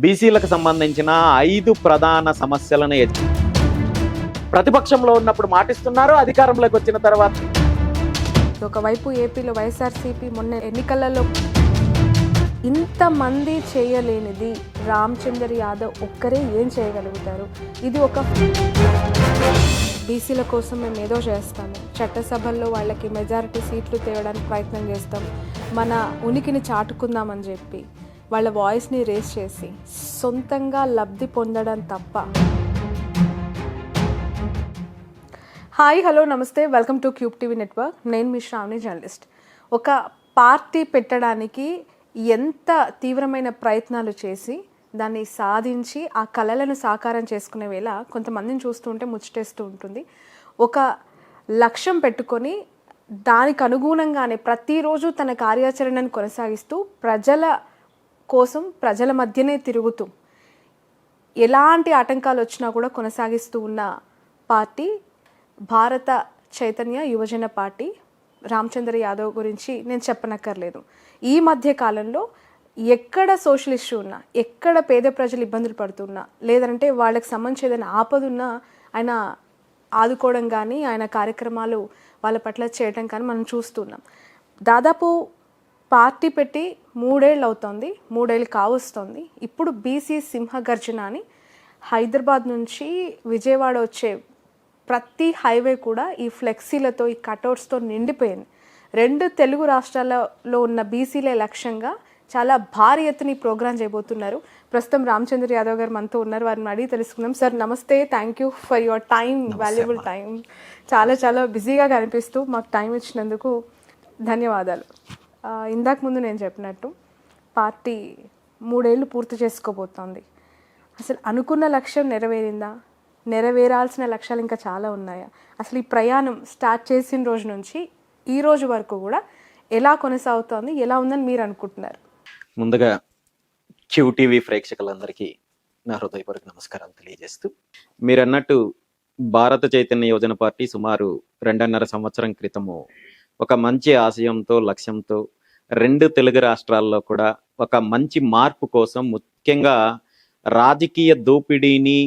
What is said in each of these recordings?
బీసీలకు సంబంధించిన 5 ప్రధాన సమస్యలను ప్రతిపక్షంలో ఉన్నప్పుడు మాటిస్తున్నారు, అధికారంలోకి వచ్చిన తర్వాత ఒకవైపు ఏపీలో వైఎస్ఆర్సీపీ మొన్న ఎన్నికలలో ఇంతమంది చేయలేనిది రామచంద్ర యాదవ్ ఒక్కరే ఏం చేయగలుగుతారు? ఇది ఒక బీసీల కోసం మేము ఏదో చేస్తాము, చట్టసభల్లో వాళ్ళకి మెజారిటీ సీట్లు తేవడానికి ప్రయత్నం చేస్తాం, మన ఉనికిని చాటుకుందామని చెప్పి వాళ్ళ వాయిస్ని రేస్ చేసి సొంతంగా లబ్ధి పొందడం తప్ప. హాయ్, హలో, నమస్తే, welcome to cube TV network. నేను మీ శ్రావణి, జర్నలిస్ట్. ఒక పార్టీ పెట్టడానికి ఎంత తీవ్రమైన ప్రయత్నాలు చేసి దాన్ని సాధించి ఆ కళలను సాకారం చేసుకునే వేళ కొంతమందిని చూస్తుంటే ముచ్చటేస్తూ ఉంటుంది. ఒక లక్ష్యం పెట్టుకొని దానికి అనుగుణంగానే ప్రతిరోజు తన కార్యాచరణను కొనసాగిస్తూ ప్రజల కోసం ప్రజల మధ్యనే తిరుగుతూ ఎలాంటి ఆటంకాలు వచ్చినా కూడా కొనసాగిస్తూ ఉన్న పార్టీ భారత చైతన్య యువజన పార్టీ. రామచంద్ర యాదవ్ గురించి నేను చెప్పనక్కర్లేదు. ఈ మధ్య కాలంలో ఎక్కడ సోషల్ ఇష్యూ ఉన్నా, ఎక్కడ పేద ప్రజలు ఇబ్బందులు పడుతున్నా, లేదంటే వాళ్ళకి సంబంధించి ఏదైనా ఆపదున్నా ఆయన ఆదుకోవడం కానీ, ఆయన కార్యక్రమాలు వాళ్ళ పట్ల చేయడం కానీ మనం చూస్తున్నాం. దాదాపు పార్టీ పెట్టి 3 ఏళ్ళు అవుతుంది, 3 ఏళ్ళు కావస్తుంది. ఇప్పుడు బీసీ సింహగర్జన అని హైదరాబాద్ నుంచి విజయవాడ వచ్చే ప్రతి హైవే కూడా ఈ ఫ్లెక్సీలతో, ఈ కటౌట్స్తో నిండిపోయింది. 2 తెలుగు రాష్ట్రాలలో ఉన్న బీసీలే లక్ష్యంగా చాలా భారీ ఎత్తున ఈ ప్రోగ్రాం చేయబోతున్నారు. ప్రస్తుతం రామచంద్ర యాదవ్ గారు మనతో ఉన్నారు, వారిని అడిగి తెలుసుకుందాం. సార్ నమస్తే, thank you for your time, valuable time. చాలా బిజీగా కనిపిస్తూ మాకు టైం ఇచ్చినందుకు ధన్యవాదాలు. ఇందాక ముందు నేను చెప్పినట్టు పార్టీ 3 ఏళ్ళు పూర్తి చేసుకోబోతోంది. అసలు అనుకున్న లక్ష్యం నెరవేరిందా? నెరవేరాల్సిన లక్ష్యాలు ఇంకా చాలా ఉన్నాయా? అసలు ఈ ప్రయాణం స్టార్ట్ చేసిన రోజు నుంచి ఈ రోజు వరకు కూడా ఎలా కొనసాగుతోంది, ఎలా ఉందని మీరు అనుకుంటున్నారు? ముందుగా క్యూటీవీ ప్రేక్షకులందరికీ నా హృదయపూర్వక నమస్కారాలు తెలియజేస్తూ, మీరు అన్నట్టు భారత చైతన్య యువజన పార్టీ సుమారు 2.5 సంవత్సరం క్రితము ఒక మంచి ఆశయంతో, లక్ష్యంతో 2 తెలుగు రాష్ట్రాల్లో కూడా ఒక మంచి మార్పు కోసం, ముఖ్యంగా రాజకీయ దోపిడీని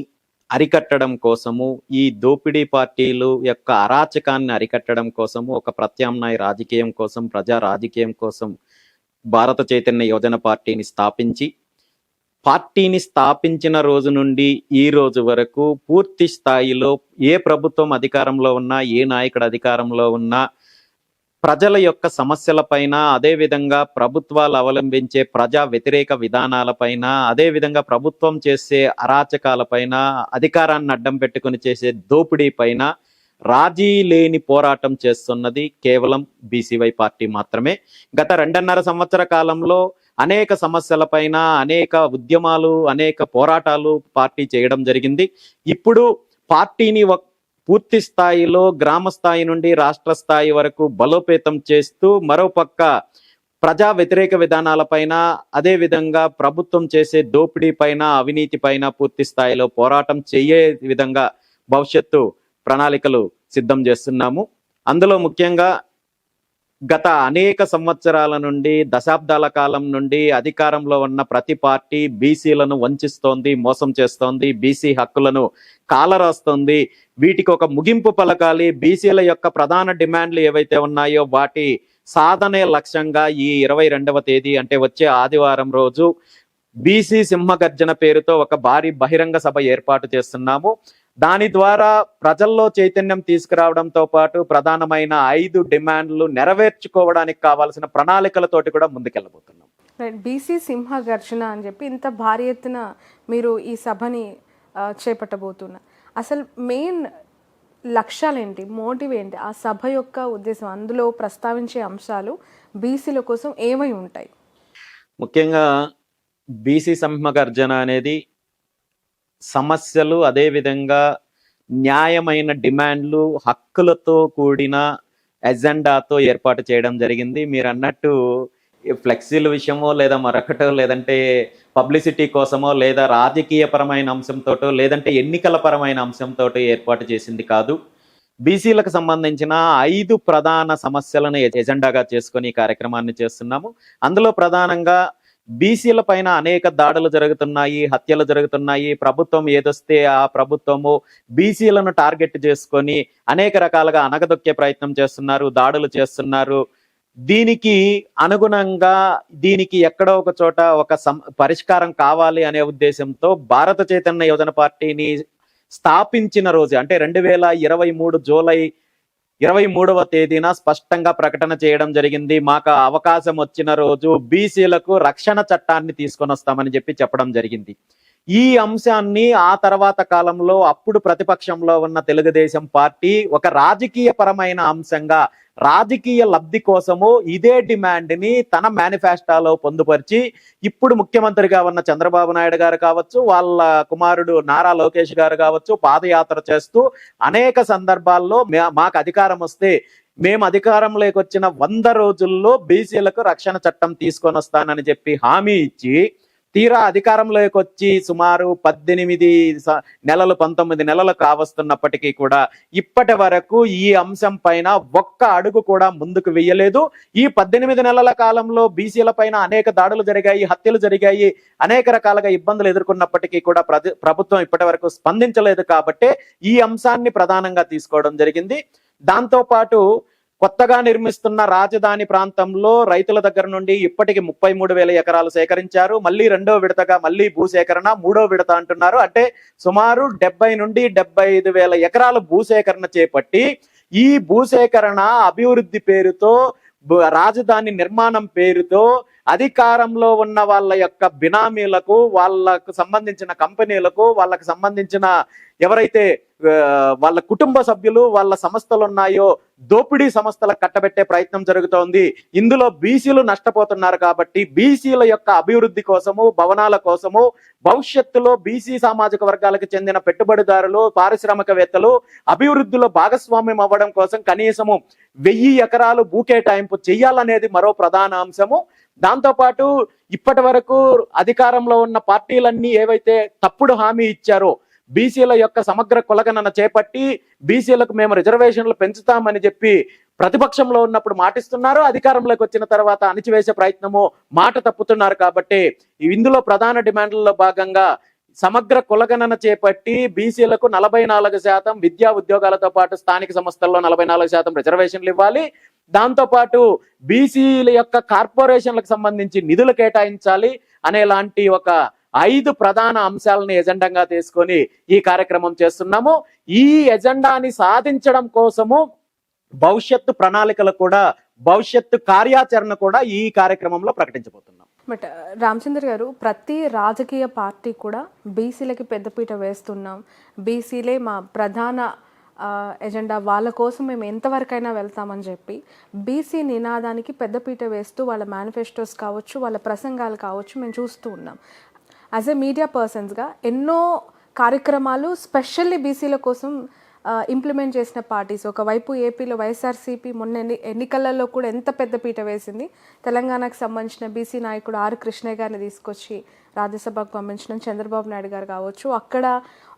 అరికట్టడం కోసము, ఈ దోపిడీ పార్టీలు యొక్క అరాచకాన్ని అరికట్టడం కోసము, ఒక ప్రత్యామ్నాయ రాజకీయం కోసం, ప్రజా రాజకీయం కోసం భారత చైతన్య యువజన పార్టీని స్థాపించిన రోజు నుండి ఈ రోజు వరకు పూర్తి స్థాయిలో ఏ ప్రభుత్వం అధికారంలో ఉన్నా, ఏ నాయకుడు అధికారంలో ఉన్నా ప్రజల యొక్క సమస్యలపైన, అదేవిధంగా ప్రభుత్వాలు అవలంబించే ప్రజా వ్యతిరేక విధానాలపైన, అదేవిధంగా ప్రభుత్వం చేసే అరాచకాలపైన, అధికారాన్ని అడ్డం పెట్టుకుని చేసే దోపిడీ పైన రాజీ లేని పోరాటం చేస్తున్నది కేవలం బీసీవై పార్టీ మాత్రమే. గత 2.5 సంవత్సర కాలంలో అనేక సమస్యలపైన అనేక ఉద్యమాలు, అనేక పోరాటాలు పార్టీ చేయడం జరిగింది. ఇప్పుడు పార్టీని పూర్తి స్థాయిలో గ్రామ స్థాయి నుండి రాష్ట్ర స్థాయి వరకు బలోపేతం చేస్తూ, మరోపక్క ప్రజా వ్యతిరేక విధానాలపైన, అదేవిధంగా ప్రభుత్వం చేసే దోపిడీ పైన, అవినీతి పైన పూర్తి స్థాయిలో పోరాటం చేయే విధంగా భవిష్యత్తు ప్రణాళికలు సిద్ధం చేస్తున్నాము. అందులో ముఖ్యంగా గత అనేక సంవత్సరాల నుండి, దశాబ్దాల కాలం నుండి అధికారంలో ఉన్న ప్రతి పార్టీ బీసీలను వంచిస్తోంది, మోసం చేస్తోంది, బీసీ హక్కులను కాలరాస్తోంది. వీటికి ఒక ముగింపు పలకాలి. బీసీల యొక్క ప్రధాన డిమాండ్లు ఏవైతే ఉన్నాయో వాటి సాధనే లక్ష్యంగా ఈ 22వ తేదీ అంటే వచ్చే ఆదివారం రోజు బీసీ సింహగర్జన పేరుతో ఒక భారీ బహిరంగ సభ ఏర్పాటు చేస్తున్నాము. దాని ద్వారా ప్రజల్లో చైతన్యం తీసుకురావడంతో పాటు ప్రధానమైన 5 డిమాండ్లు నెరవేర్చుకోవడానికి కావాల్సిన ప్రణాళికలతోటి కూడా ముందుకెళ్ళబోతున్నాం. బీసీ సింహగర్జన అని చెప్పి ఇంత భారీ ఎత్తున మీరు ఈ సభని చేపట్టబోతున్నారు. అసలు మెయిన్ లక్ష్యాలేంటి, మోటివ్ ఏంటి, ఆ సభ యొక్క ఉద్దేశం, అందులో ప్రస్తావించే అంశాలు బీసీల కోసం ఏమై ఉంటాయి? ముఖ్యంగా బీసీ సింహగర్జన అనేది సమస్యలు, అదేవిధంగా న్యాయమైన డిమాండ్లు, హక్కులతో కూడిన ఎజెండాతో ఏర్పాటు చేయడం జరిగింది. మీరు అన్నట్టు ఫ్లెక్సీల విషయమో, లేదా మరొకటో, లేదంటే పబ్లిసిటీ కోసమో, లేదా రాజకీయ పరమైన అంశంతోటో, లేదంటే ఎన్నికల పరమైన అంశంతో ఏర్పాటు చేసింది కాదు. బీసీలకు సంబంధించిన 5 ప్రధాన సమస్యలను ఎజెండాగా చేసుకొని ఈ కార్యక్రమాన్ని చేస్తున్నాము. అందులో ప్రధానంగా బీసీల పైన అనేక దాడులు జరుగుతున్నాయి, హత్యలు జరుగుతున్నాయి. ప్రభుత్వం ఏదొస్తే ఆ ప్రభుత్వము బీసీలను టార్గెట్ చేసుకొని అనేక రకాలుగా అణగదొక్కే ప్రయత్నం చేస్తున్నారు, దాడులు చేస్తున్నారు. దీనికి అనుగుణంగా దీనికి ఎక్కడో ఒక చోట ఒక పరిష్కారం కావాలి అనే ఉద్దేశంతో భారత చైతన్య యువజన పార్టీని స్థాపించిన రోజు అంటే 2023 జూలై 23వ తేదీన స్పష్టంగా ప్రకటన చేయడం జరిగింది. మాకు అవకాశం వచ్చిన రోజు బీసీలకు రక్షణ చట్టాన్ని తీసుకొని వస్తామని చెప్పడం జరిగింది. ఈ అంశాన్ని ఆ తర్వాత కాలంలో అప్పుడు ప్రతిపక్షంలో ఉన్న తెలుగుదేశం పార్టీ ఒక రాజకీయ పరమైన అంశంగా, రాజకీయ లబ్ధి కోసము ఇదే డిమాండ్ ని తన మేనిఫెస్టోలో పొందుపరిచి ఇప్పుడు ముఖ్యమంత్రిగా ఉన్న చంద్రబాబు నాయుడు గారు కావచ్చు, వాళ్ళ కుమారుడు నారా లోకేష్ గారు కావచ్చు, పాదయాత్ర చేస్తూ అనేక సందర్భాల్లో మాకు అధికారం వస్తే మేము అధికారంలోకి వచ్చిన 100 రోజుల్లో బీసీలకు రక్షణ చట్టం తీసుకొని వస్తానని చెప్పి హామీ ఇచ్చి తీరా అధికారంలోకి వచ్చి సుమారు 18 నెలలు 19 నెలలు కావస్తున్నప్పటికీ కూడా ఇప్పటి వరకు ఈ అంశం పైన ఒక్క అడుగు కూడా ముందుకు వెయ్యలేదు. ఈ 18 నెలల కాలంలో బీసీల పైన అనేక దాడులు జరిగాయి, హత్యలు జరిగాయి, అనేక రకాలుగా ఇబ్బందులు ఎదుర్కొన్నప్పటికీ కూడా ప్రభుత్వం ఇప్పటి వరకు స్పందించలేదు. కాబట్టే ఈ అంశాన్ని ప్రధానంగా తీసుకోవడం జరిగింది. దాంతో పాటు కొత్తగా నిర్మిస్తున్న రాజధాని ప్రాంతంలో రైతుల దగ్గర నుండి ఇప్పటికి 33,000 ఎకరాలు సేకరించారు. మళ్ళీ రెండో విడతగా మళ్ళీ భూసేకరణ, మూడో విడత అంటున్నారు. అంటే సుమారు 70 నుండి 75,000 ఎకరాలు భూసేకరణ చేపట్టి ఈ భూసేకరణ అభివృద్ధి పేరుతో, రాజధాని నిర్మాణం పేరుతో అధికారంలో ఉన్న వాళ్ళ యొక్క బినామీలకు, వాళ్ళకు సంబంధించిన కంపెనీలకు, వాళ్ళకు సంబంధించిన ఎవరైతే వాళ్ళ కుటుంబ సభ్యులు, వాళ్ళ సంస్థలు ఉన్నాయో దోపిడీ సంస్థలకు కట్టబెట్టే ప్రయత్నం జరుగుతోంది. ఇందులో బీసీలు నష్టపోతున్నారు. కాబట్టి బీసీల యొక్క అభివృద్ధి కోసము, భవనాల కోసము, భవిష్యత్తులో బీసీ సామాజిక వర్గాలకు చెందిన పెట్టుబడిదారులు, పారిశ్రామికవేత్తలు అభివృద్ధిలో భాగస్వామ్యం అవ్వడం కోసం కనీసము 1000 ఎకరాలు భూ కేటాయింపు చెయ్యాలనేది మరో ప్రధాన అంశము. దాంతోపాటు ఇప్పటి వరకు అధికారంలో ఉన్న పార్టీలన్నీ ఏవైతే తప్పుడు హామీ ఇచ్చారో, బీసీల యొక్క సమగ్ర కులగణన చేపట్టి బీసీలకు మేము రిజర్వేషన్లు పెంచుతామని చెప్పి ప్రతిపక్షంలో ఉన్నప్పుడు మాటిస్తున్నారు, అధికారంలోకి వచ్చిన తర్వాత అణిచివేసే ప్రయత్నము మాట తప్పుతున్నారు. కాబట్టి ఇందులో ప్రధాన డిమాండ్లలో భాగంగా సమగ్ర కులగణన చేపట్టి బీసీలకు 44% విద్యా ఉద్యోగాలతో పాటు స్థానిక సంస్థల్లో 44% రిజర్వేషన్లు ఇవ్వాలి. దాంతో పాటు బీసీల యొక్క కార్పొరేషన్లకు సంబంధించి నిధులు కేటాయించాలి అనేలాంటి ఒక 5 ప్రధాన అంశాలను ఎజెండాగా తీసుకొని ఈ కార్యక్రమం చేస్తున్నాము. ఈ ఎజెండాని సాధించడం కోసము భవిష్యత్తు ప్రణాళికలు కూడా, భవిష్యత్తు కార్యాచరణ కూడా ఈ కార్యక్రమంలో ప్రకటించబోతున్నాం. బట్ రామచంద్ర గారు, ప్రతి రాజకీయ పార్టీ కూడా బీసీలకి పెద్దపీట వేస్తున్నాం, బీసీలే మా ప్రధాన ఎజెండా, వాళ్ళ కోసం మేము ఎంతవరకైనా వెళ్తామని చెప్పి బీసీ నినాదానికి పెద్దపీట వేస్తూ వాళ్ళ మేనిఫెస్టోస్ కావచ్చు, వాళ్ళ ప్రసంగాలు కావచ్చు మేము చూస్తూ ఉన్నాం. యాజ్ ఎ మీడియా పర్సన్స్గా ఎన్నో కార్యక్రమాలు స్పెషల్లీ బీసీల కోసం ఇంప్లిమెంట్ చేసిన పార్టీస్. ఒకవైపు ఏపీలో వైఎస్ఆర్సీపీ మొన్న ఎన్నికలలో కూడా ఎంత పెద్ద పీట వేసింది. తెలంగాణకు సంబంధించిన బీసీ నాయకుడు ఆర్ కృష్ణయ్య గారిని తీసుకొచ్చి రాజ్యసభకు పంపించిన చంద్రబాబు నాయుడు గారు కావచ్చు, అక్కడ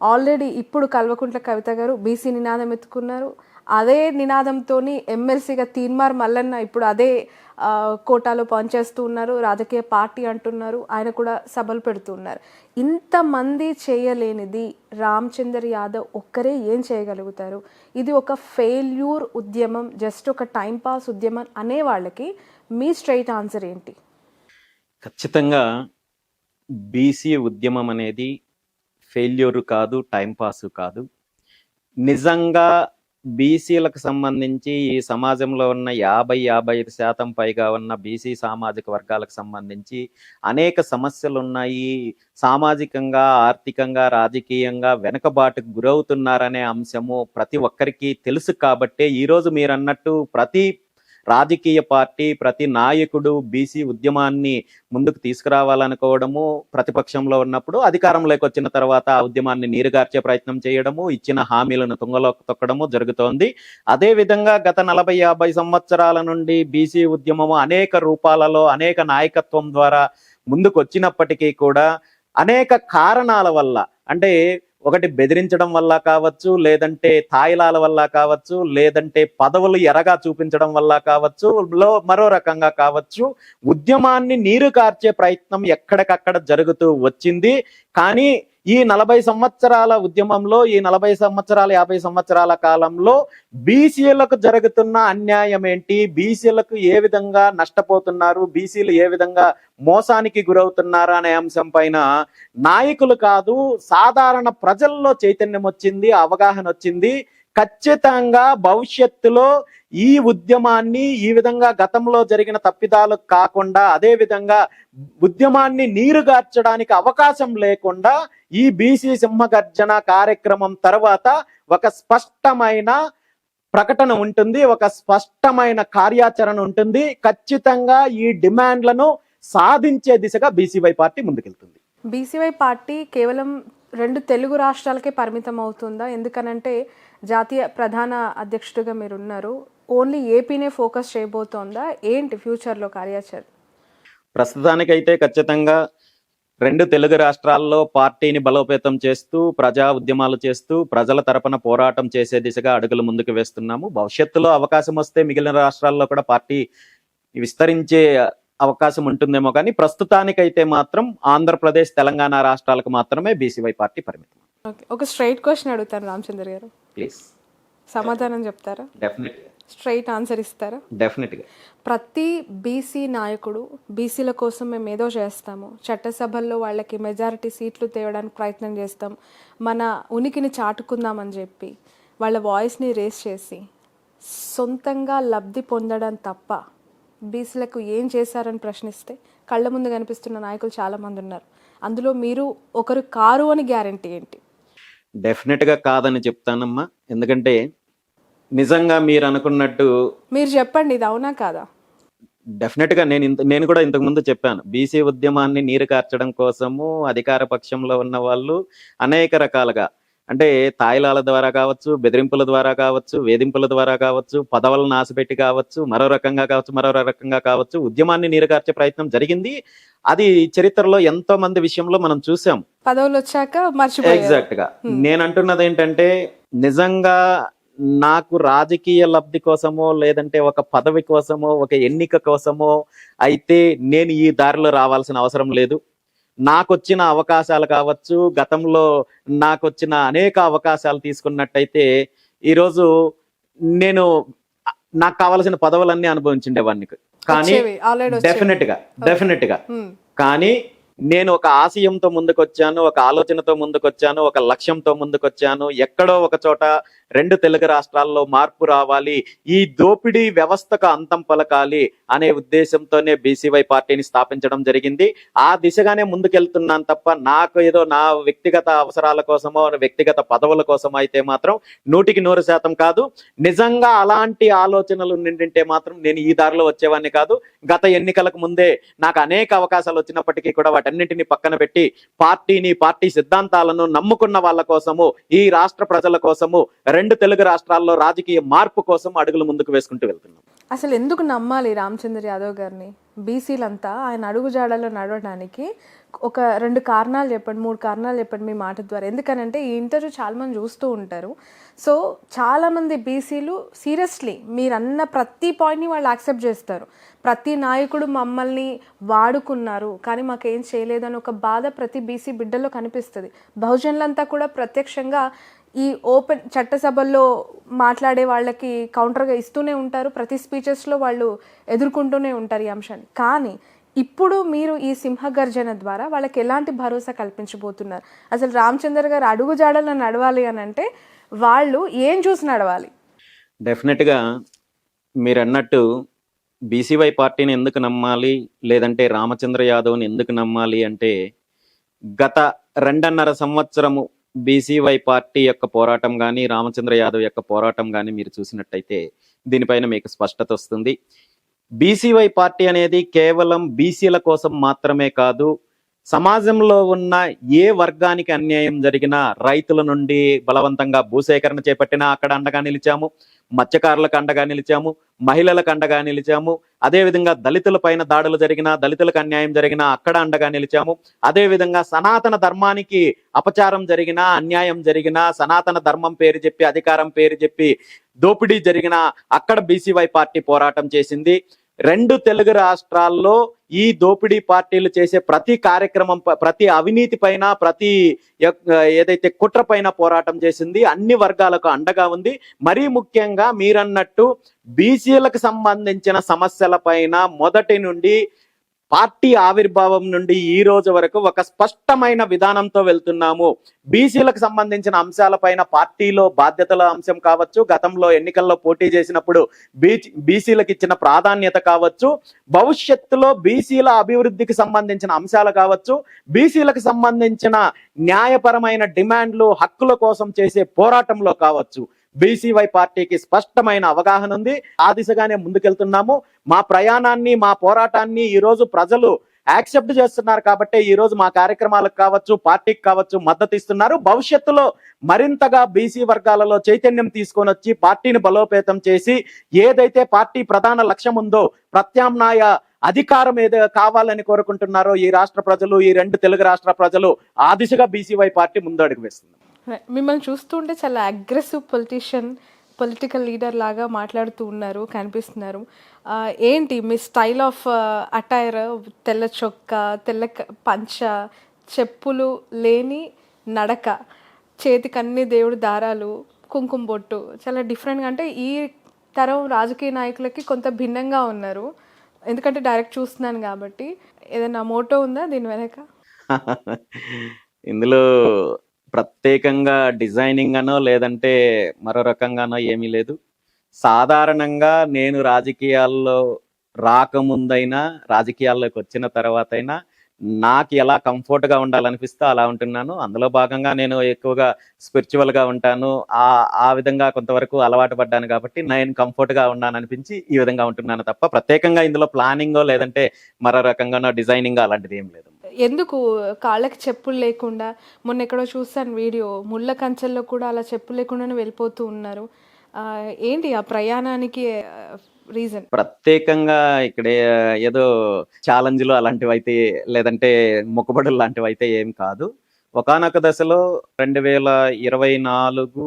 ఆల్రెడీ ఇప్పుడు కల్వకుంట్ల కవిత గారు బీసీ నినాదం ఎత్తుకున్నారు. అదే నినాదంతో ఎమ్మెల్సీగా తీన్మార్ మల్లన్న ఇప్పుడు అదే కోటాలో పనిచేస్తూ ఉన్నారు, రాజకీయ పార్టీ అంటున్నారు, ఆయన కూడా సభలు పెడుతూ ఉన్నారు. ఇంతమంది చేయలేనిది రామచందర్ యాదవ్ ఒక్కరే ఏం చేయగలుగుతారు? ఇది ఒక ఫెయిల్యూర్ ఉద్యమం, జస్ట్ ఒక టైంపాస్ ఉద్యమం అనే వాళ్ళకి మీ స్ట్రైట్ ఆన్సర్ ఏంటి? ఖచ్చితంగా బీసీ ఉద్యమం అనేది ఫెయిల్యూర్ కాదు, టైంపాస్ కాదు. నిజంగా బీసీలకు సంబంధించి ఈ సమాజంలో ఉన్న 50-55% పైగా ఉన్న బీసీ సామాజిక వర్గాలకు సంబంధించి అనేక సమస్యలు ఉన్నాయి. సామాజికంగా, ఆర్థికంగా, రాజకీయంగా వెనుకబాటుకు గురవుతున్నారనే అంశము ప్రతి ఒక్కరికి తెలుసు. కాబట్టే ఈరోజు మీరు అన్నట్టు ప్రతి రాజకీయ పార్టీ, ప్రతి నాయకుడు బీసీ ఉద్యమాన్ని ముందుకు తీసుకురావాలనుకోవడము, ప్రతిపక్షంలో ఉన్నప్పుడు అధికారంలోకి వచ్చిన తర్వాత ఆ ఉద్యమాన్ని నీరుగార్చే ప్రయత్నం చేయడము, ఇచ్చిన హామీలను తుంగలోకి తొక్కడము జరుగుతోంది. అదే విధంగా గత 40-50 సంవత్సరాల నుండి బీసీ ఉద్యమము అనేక రూపాలలో, అనేక నాయకత్వం ద్వారా ముందుకు వచ్చినప్పటికీ కూడా అనేక కారణాల వల్ల, అంటే ఒకటి బెదిరించడం వల్ల కావచ్చు, లేదంటే తాయిలాల వల్ల కావచ్చు, లేదంటే పదవులు ఎరగా చూపించడం వల్ల కావచ్చు, మరో రకంగా కావచ్చు, ఉద్యమాన్ని నీరు కార్చే ప్రయత్నం ఎక్కడికక్కడ జరుగుతూ వచ్చింది. కానీ ఈ 40 సంవత్సరాల ఉద్యమంలో, ఈ 40 సంవత్సరాల 50 సంవత్సరాల కాలంలో బీసీలకు జరుగుతున్న అన్యాయం ఏంటి, బీసీలకు ఏ విధంగా నష్టపోతున్నారు, బీసీలు ఏ విధంగా మోసానికి గురవుతున్నారు అనే అంశం పైన నాయకులు కాదు, సాధారణ ప్రజల్లో చైతన్యం వచ్చింది, అవగాహన వచ్చింది. ఖచ్చితంగా భవిష్యత్తులో ఈ ఉద్యమాన్ని ఈ విధంగా గతంలో జరిగిన తప్పిదాలు కాకుండా, అదే విధంగా ఉద్యమాన్ని నీరుగార్చడానికి అవకాశం లేకుండా ఈ బీసీ సింహగర్జన కార్యక్రమం తర్వాత ఒక స్పష్టమైన ప్రకటన ఉంటుంది, ఒక స్పష్టమైన కార్యాచరణ ఉంటుంది. ఖచ్చితంగా ఈ డిమాండ్లను సాధించే దిశగా బీసీవై పార్టీ ముందుకెళ్తుంది. బీసీవై పార్టీ కేవలం 2 తెలుగు రాష్ట్రాలకే పరిమితం అవుతుందా? ఎందుకనంటే జాతీయ ప్రధాన అధ్యక్షుడిగా మీరు ఉన్నారు, ఓన్లీ ఏపీనే ఫోకస్ చేయబోతోందా? ఏంటి ఫ్యూచర్లో కార్యాచరణ? ప్రస్తుతానికైతే ఖచ్చితంగా 2 తెలుగు రాష్ట్రాల్లో పార్టీని బలోపేతం చేస్తూ, ప్రజా ఉద్యమాలు చేస్తూ, ప్రజల తరపున పోరాటం చేసే దిశగా అడుగులు ముందుకు వేస్తున్నాము. భవిష్యత్తులో అవకాశం వస్తే మిగిలిన రాష్ట్రాల్లో కూడా పార్టీ విస్తరించే అవకాశం ఉంటుందేమో, కానీ ప్రస్తుతానికైతే మాత్రం ఆంధ్రప్రదేశ్, తెలంగాణ రాష్ట్రాలకు మాత్రమే బీసీవై పార్టీ పరిమితం. ఓకే, ఒక స్ట్రైట్ క్వశ్చన్ అడుగుతాను రామచంద్ర గారు, ప్లీజ్. సమాధానం చెప్తారా? డెఫినెట్గా. స్ట్రైట్ ఆన్సర్ ఇస్తారా? డెఫినెట్గా. ప్రతి బీసీ నాయకుడు బీసీల కోసం మేము ఏదో చేస్తాము, చట్టసభల్లో వాళ్ళకి మెజారిటీ సీట్లు తేవడానికి ప్రయత్నం చేస్తాం, మన ఉనికిని చాటుకుందామని చెప్పి వాళ్ళ వాయిస్ని రేస్ చేసి సొంతంగా లబ్ధి పొందడం తప్ప బీసీలకు ఏం చేశారని ప్రశ్నిస్తే కళ్ళ ముందు కనిపిస్తున్న నాయకులు చాలామంది ఉన్నారు. అందులో మీరు ఒకరు కారు అని గ్యారంటీ ఏంటి? డెఫినెట్గా కాదని చెప్తానమ్మా. ఎందుకంటే నిజంగా మీరు అనుకున్నట్టు, మీరు చెప్పండి, ఇది అవునా కాదా? డెఫినెట్గా నేను కూడా ఇంతకు ముందు చెప్పాను, బీసీ ఉద్యమాన్ని నీరు కార్చడం కోసము అధికార పక్షంలో ఉన్న వాళ్ళు అనేక రకాలుగా, అంటే తాయిలాల ద్వారా కావచ్చు, బెదిరింపుల ద్వారా కావచ్చు, వేధింపుల ద్వారా కావచ్చు, పదవులను ఆశపెట్టి కావచ్చు, మరో రకంగా కావచ్చు, ఉద్యమాన్ని నీరుగార్చే ప్రయత్నం జరిగింది. అది చరిత్రలో ఎంతో మంది విషయంలో మనం చూసాం. పదవులు వచ్చాక మర్చిపోయారు. ఎగ్జాక్ట్ గా నేను అంటున్నది ఏంటంటే, నిజంగా నాకు రాజకీయ లబ్ధి కోసమో, లేదంటే ఒక పదవి కోసమో, ఒక ఎన్నిక కోసమో అయితే నేను ఈ దారిలో రావాల్సిన అవసరం లేదు. నాకొచ్చిన అవకాశాలు కావచ్చు, గతంలో నాకొచ్చిన అనేక అవకాశాలు తీసుకున్నట్టయితే ఈరోజు నేను నాకు కావాల్సిన పదవులన్నీ అనుభవించిండేవాడిని. కానీ డెఫినెట్ గా కానీ నేను ఒక ఆశయంతో ముందుకొచ్చాను, ఒక ఆలోచనతో ముందుకొచ్చాను, ఒక లక్ష్యంతో ముందుకొచ్చాను. ఎక్కడో ఒక చోట 2 తెలుగు రాష్ట్రాల్లో మార్పు రావాలి, ఈ దోపిడీ వ్యవస్థకు అంతం పలకాలి అనే ఉద్దేశంతోనే బీసీవై పార్టీని స్థాపించడం జరిగింది. ఆ దిశగానే ముందుకెళ్తున్నాను తప్ప నాకు ఏదో నా వ్యక్తిగత అవసరాల కోసమో, వ్యక్తిగత పదవుల కోసమో అయితే మాత్రం 100% కాదు. నిజంగా అలాంటి ఆలోచనలు నిండింటే మాత్రం నేను ఈ దారిలో వచ్చేవాడిని కాదు. గత ఎన్నికలకు ముందే నాకు అనేక అవకాశాలు వచ్చినప్పటికీ కూడా వాటన్నింటినీ పక్కన పెట్టి పార్టీ సిద్ధాంతాలను నమ్ముకున్న వాళ్ళ కోసము, ఈ రాష్ట్ర ప్రజల కోసము, 2 తెలుగు రాష్ట్రాల్లో రాజకీయ మార్పు కోసం అడుగులు ముందుకు వేసుకుంటూ వెళ్తున్నాం. అసలు ఎందుకు నమ్మాలి రామచంద్ర యాదవ్ గారిని? బీసీలంతా ఆయన అడుగుజాడలో నడవడానికి ఒక 2 కారణాలు చెప్పండి, 3 కారణాలు చెప్పండి మీ మాట ద్వారా. ఎందుకనంటే ఈ ఇంటర్వ్యూ చాలా మంది చూస్తూ ఉంటారు. సో చాలామంది బీసీలు సీరియస్లీ మీరు అన్న ప్రతి పాయింట్ని వాళ్ళు యాక్సెప్ట్ చేస్తారు. ప్రతి నాయకుడు మమ్మల్ని వాడుకున్నారు కానీ మాకేం చేయలేదని ఒక బాధ ప్రతి బీసీ బిడ్డలో కనిపిస్తుంది. బహుజనులంతా కూడా ప్రత్యక్షంగా ఈ ఓపెన్ చట్టసభల్లో మాట్లాడే వాళ్ళకి కౌంటర్గా ఇస్తూనే ఉంటారు, ప్రతి స్పీచెస్లో వాళ్ళు ఎదుర్కొంటూనే ఉంటారు ఈ అంశాన్ని. కానీ ఇప్పుడు మీరు ఈ సింహగర్జన ద్వారా వాళ్ళకి ఎలాంటి భరోసా కల్పించబోతున్నారు? అసలు రామచంద్ర గారు అడుగుజాడల్లో నడవాలి అని అంటే వాళ్ళు ఏం చూసి నడవాలి? డెఫినెట్గా మీరు అన్నట్టు బీసీవై పార్టీని ఎందుకు నమ్మాలి, లేదంటే రామచంద్ర యాదవ్ని ఎందుకు నమ్మాలి అంటే, గత 2.5 సంవత్సరము బీసీవై పార్టీ యొక్క పోరాటం కానీ, రామచంద్ర యాదవ్ యొక్క పోరాటం కానీ మీరు చూసినట్టయితే దీనిపైన మీకు స్పష్టత వస్తుంది. బీసీవై పార్టీ అనేది కేవలం బీసీల కోసం మాత్రమే కాదు, సమాజంలో ఉన్న ఏ వర్గానికి అన్యాయం జరిగినా, రైతుల నుండి బలవంతంగా భూసేకరణ చేపట్టినా అక్కడ అండగా నిలిచాము, మత్స్యకారులకు అండగా నిలిచాము, మహిళలకు అండగా నిలిచాము, అదేవిధంగా దళితుల పైన దాడులు జరిగినా, దళితులకు అన్యాయం జరిగినా అక్కడ అండగా నిలిచాము, అదేవిధంగా సనాతన ధర్మానికి అపచారం జరిగినా, అన్యాయం జరిగినా, సనాతన ధర్మం పేరు చెప్పి, అధికారం పేరు చెప్పి దోపిడీ జరిగినా అక్కడ బీసీవై పార్టీ పోరాటం చేసింది. 2 తెలుగు రాష్ట్రాల్లో ఈ దోపిడీ పార్టీలు చేసే ప్రతి కార్యక్రమం, ప్రతి అవినీతి పైన, ప్రతి ఏదైతే కుట్ర పైన పోరాటం చేసింది. అన్ని వర్గాలకు అండగా ఉంది. మరీ ముఖ్యంగా మీరన్నట్టు బీసీలకు సంబంధించిన సమస్యల పైన మొదటి నుండి పార్టీ ఆవిర్భావం నుండి ఈ రోజు వరకు ఒక స్పష్టమైన విధానంతో వెళ్తున్నాము. బీసీలకు సంబంధించిన అంశాలపైన పార్టీలో బాధ్యతల అంశం కావచ్చు, గతంలో ఎన్నికల్లో పోటీ చేసినప్పుడు బీసీలకు ఇచ్చిన ప్రాధాన్యత కావచ్చు, భవిష్యత్తులో బీసీల అభివృద్ధికి సంబంధించిన అంశాలు కావచ్చు, బీసీలకు సంబంధించిన న్యాయపరమైన డిమాండ్లు, హక్కుల కోసం చేసే పోరాటంలో కావచ్చు, బీసీవై పార్టీకి స్పష్టమైన అవగాహన ఉంది. ఆ దిశగానే ముందుకెళ్తున్నాము. మా ప్రయాణాన్ని, మా పోరాటాన్ని ఈ రోజు ప్రజలు యాక్సెప్ట్ చేస్తున్నారు కాబట్టి ఈ రోజు మా కార్యక్రమాలకు కావచ్చు, పార్టీకి కావచ్చు మద్దతు ఇస్తున్నారు. భవిష్యత్తులో మరింతగా బీసీ వర్గాలలో చైతన్యం తీసుకొని వచ్చి పార్టీని బలోపేతం చేసి ఏదైతే పార్టీ ప్రధాన లక్ష్యం ఉందో, ప్రత్యామ్నాయ అధికారం ఏదో కావాలని కోరుకుంటున్నారో ఈ రాష్ట్ర ప్రజలు, ఈ 2 తెలుగు రాష్ట్ర ప్రజలు, ఆ దిశగా బీసీవై పార్టీ ముందు అడుగు వేస్తుంది. మిమ్మల్ని చూస్తుంటే చాలా అగ్రెసివ్ పొలిటికల్ లీడర్ లాగా మాట్లాడుతూ ఉన్నారు, కనిపిస్తున్నారు. ఏంటి మీ స్టైల్ ఆఫ్ అటైర్? తెల్ల చొక్కా, తెల్ల పంచ, చెప్పులు లేని నడక, చేతికి అన్ని దేవుడి దారాలు, కుంకుమ బొట్టు, చాలా డిఫరెంట్గా. అంటే ఈ తరం రాజకీయ నాయకులకి కొంత భిన్నంగా ఉన్నారు. ఎందుకంటే డైరెక్ట్ చూస్తున్నాను కాబట్టి. ఏదైనా మోటో ఉందా దీని వెనక? ఇందులో ప్రత్యేకంగా డిజైనింగ్ అనో లేదంటే మరో రకంగానో ఏమీ లేదు. సాధారణంగా నేను రాజకీయాల్లో రాకముందైనా, రాజకీయాల్లోకి వచ్చిన తర్వాత అయినా నాకు ఎలా కంఫర్ట్గా ఉండాలనిపిస్తే అలా ఉంటున్నాను. అందులో భాగంగా నేను ఎక్కువగా స్పిరిచువల్గా ఉంటాను. ఆ విధంగా కొంతవరకు అలవాటు పడ్డాను కాబట్టి నేను కంఫర్ట్గా ఉన్నాను అనిపించి ఈ విధంగా ఉంటున్నాను తప్ప ప్రత్యేకంగా ఇందులో ప్లానింగో లేదంటే మరో రకంగానో డిజైనింగ్ అలాంటిది ఏం లేదు. ఎందుకు కాళ్ళకి చెప్పులు లేకుండా? మొన్న ఎక్కడో చూస్తాను వీడియో, ముళ్ళ కంచెల్లో కూడా అలా చెప్పులు లేకుండానే వెళ్ళిపోతూ ఉన్నారు. ఏంటి ఆ ప్రయాణానికి రీజన్? ప్రత్యేకంగా ఇక్కడ ఏదో ఛాలెంజ్లు అలాంటివి అయితే లేదంటే మొక్కుబడులు లాంటివి అయితే ఏం కాదు. ఒకానొక దశలో 2024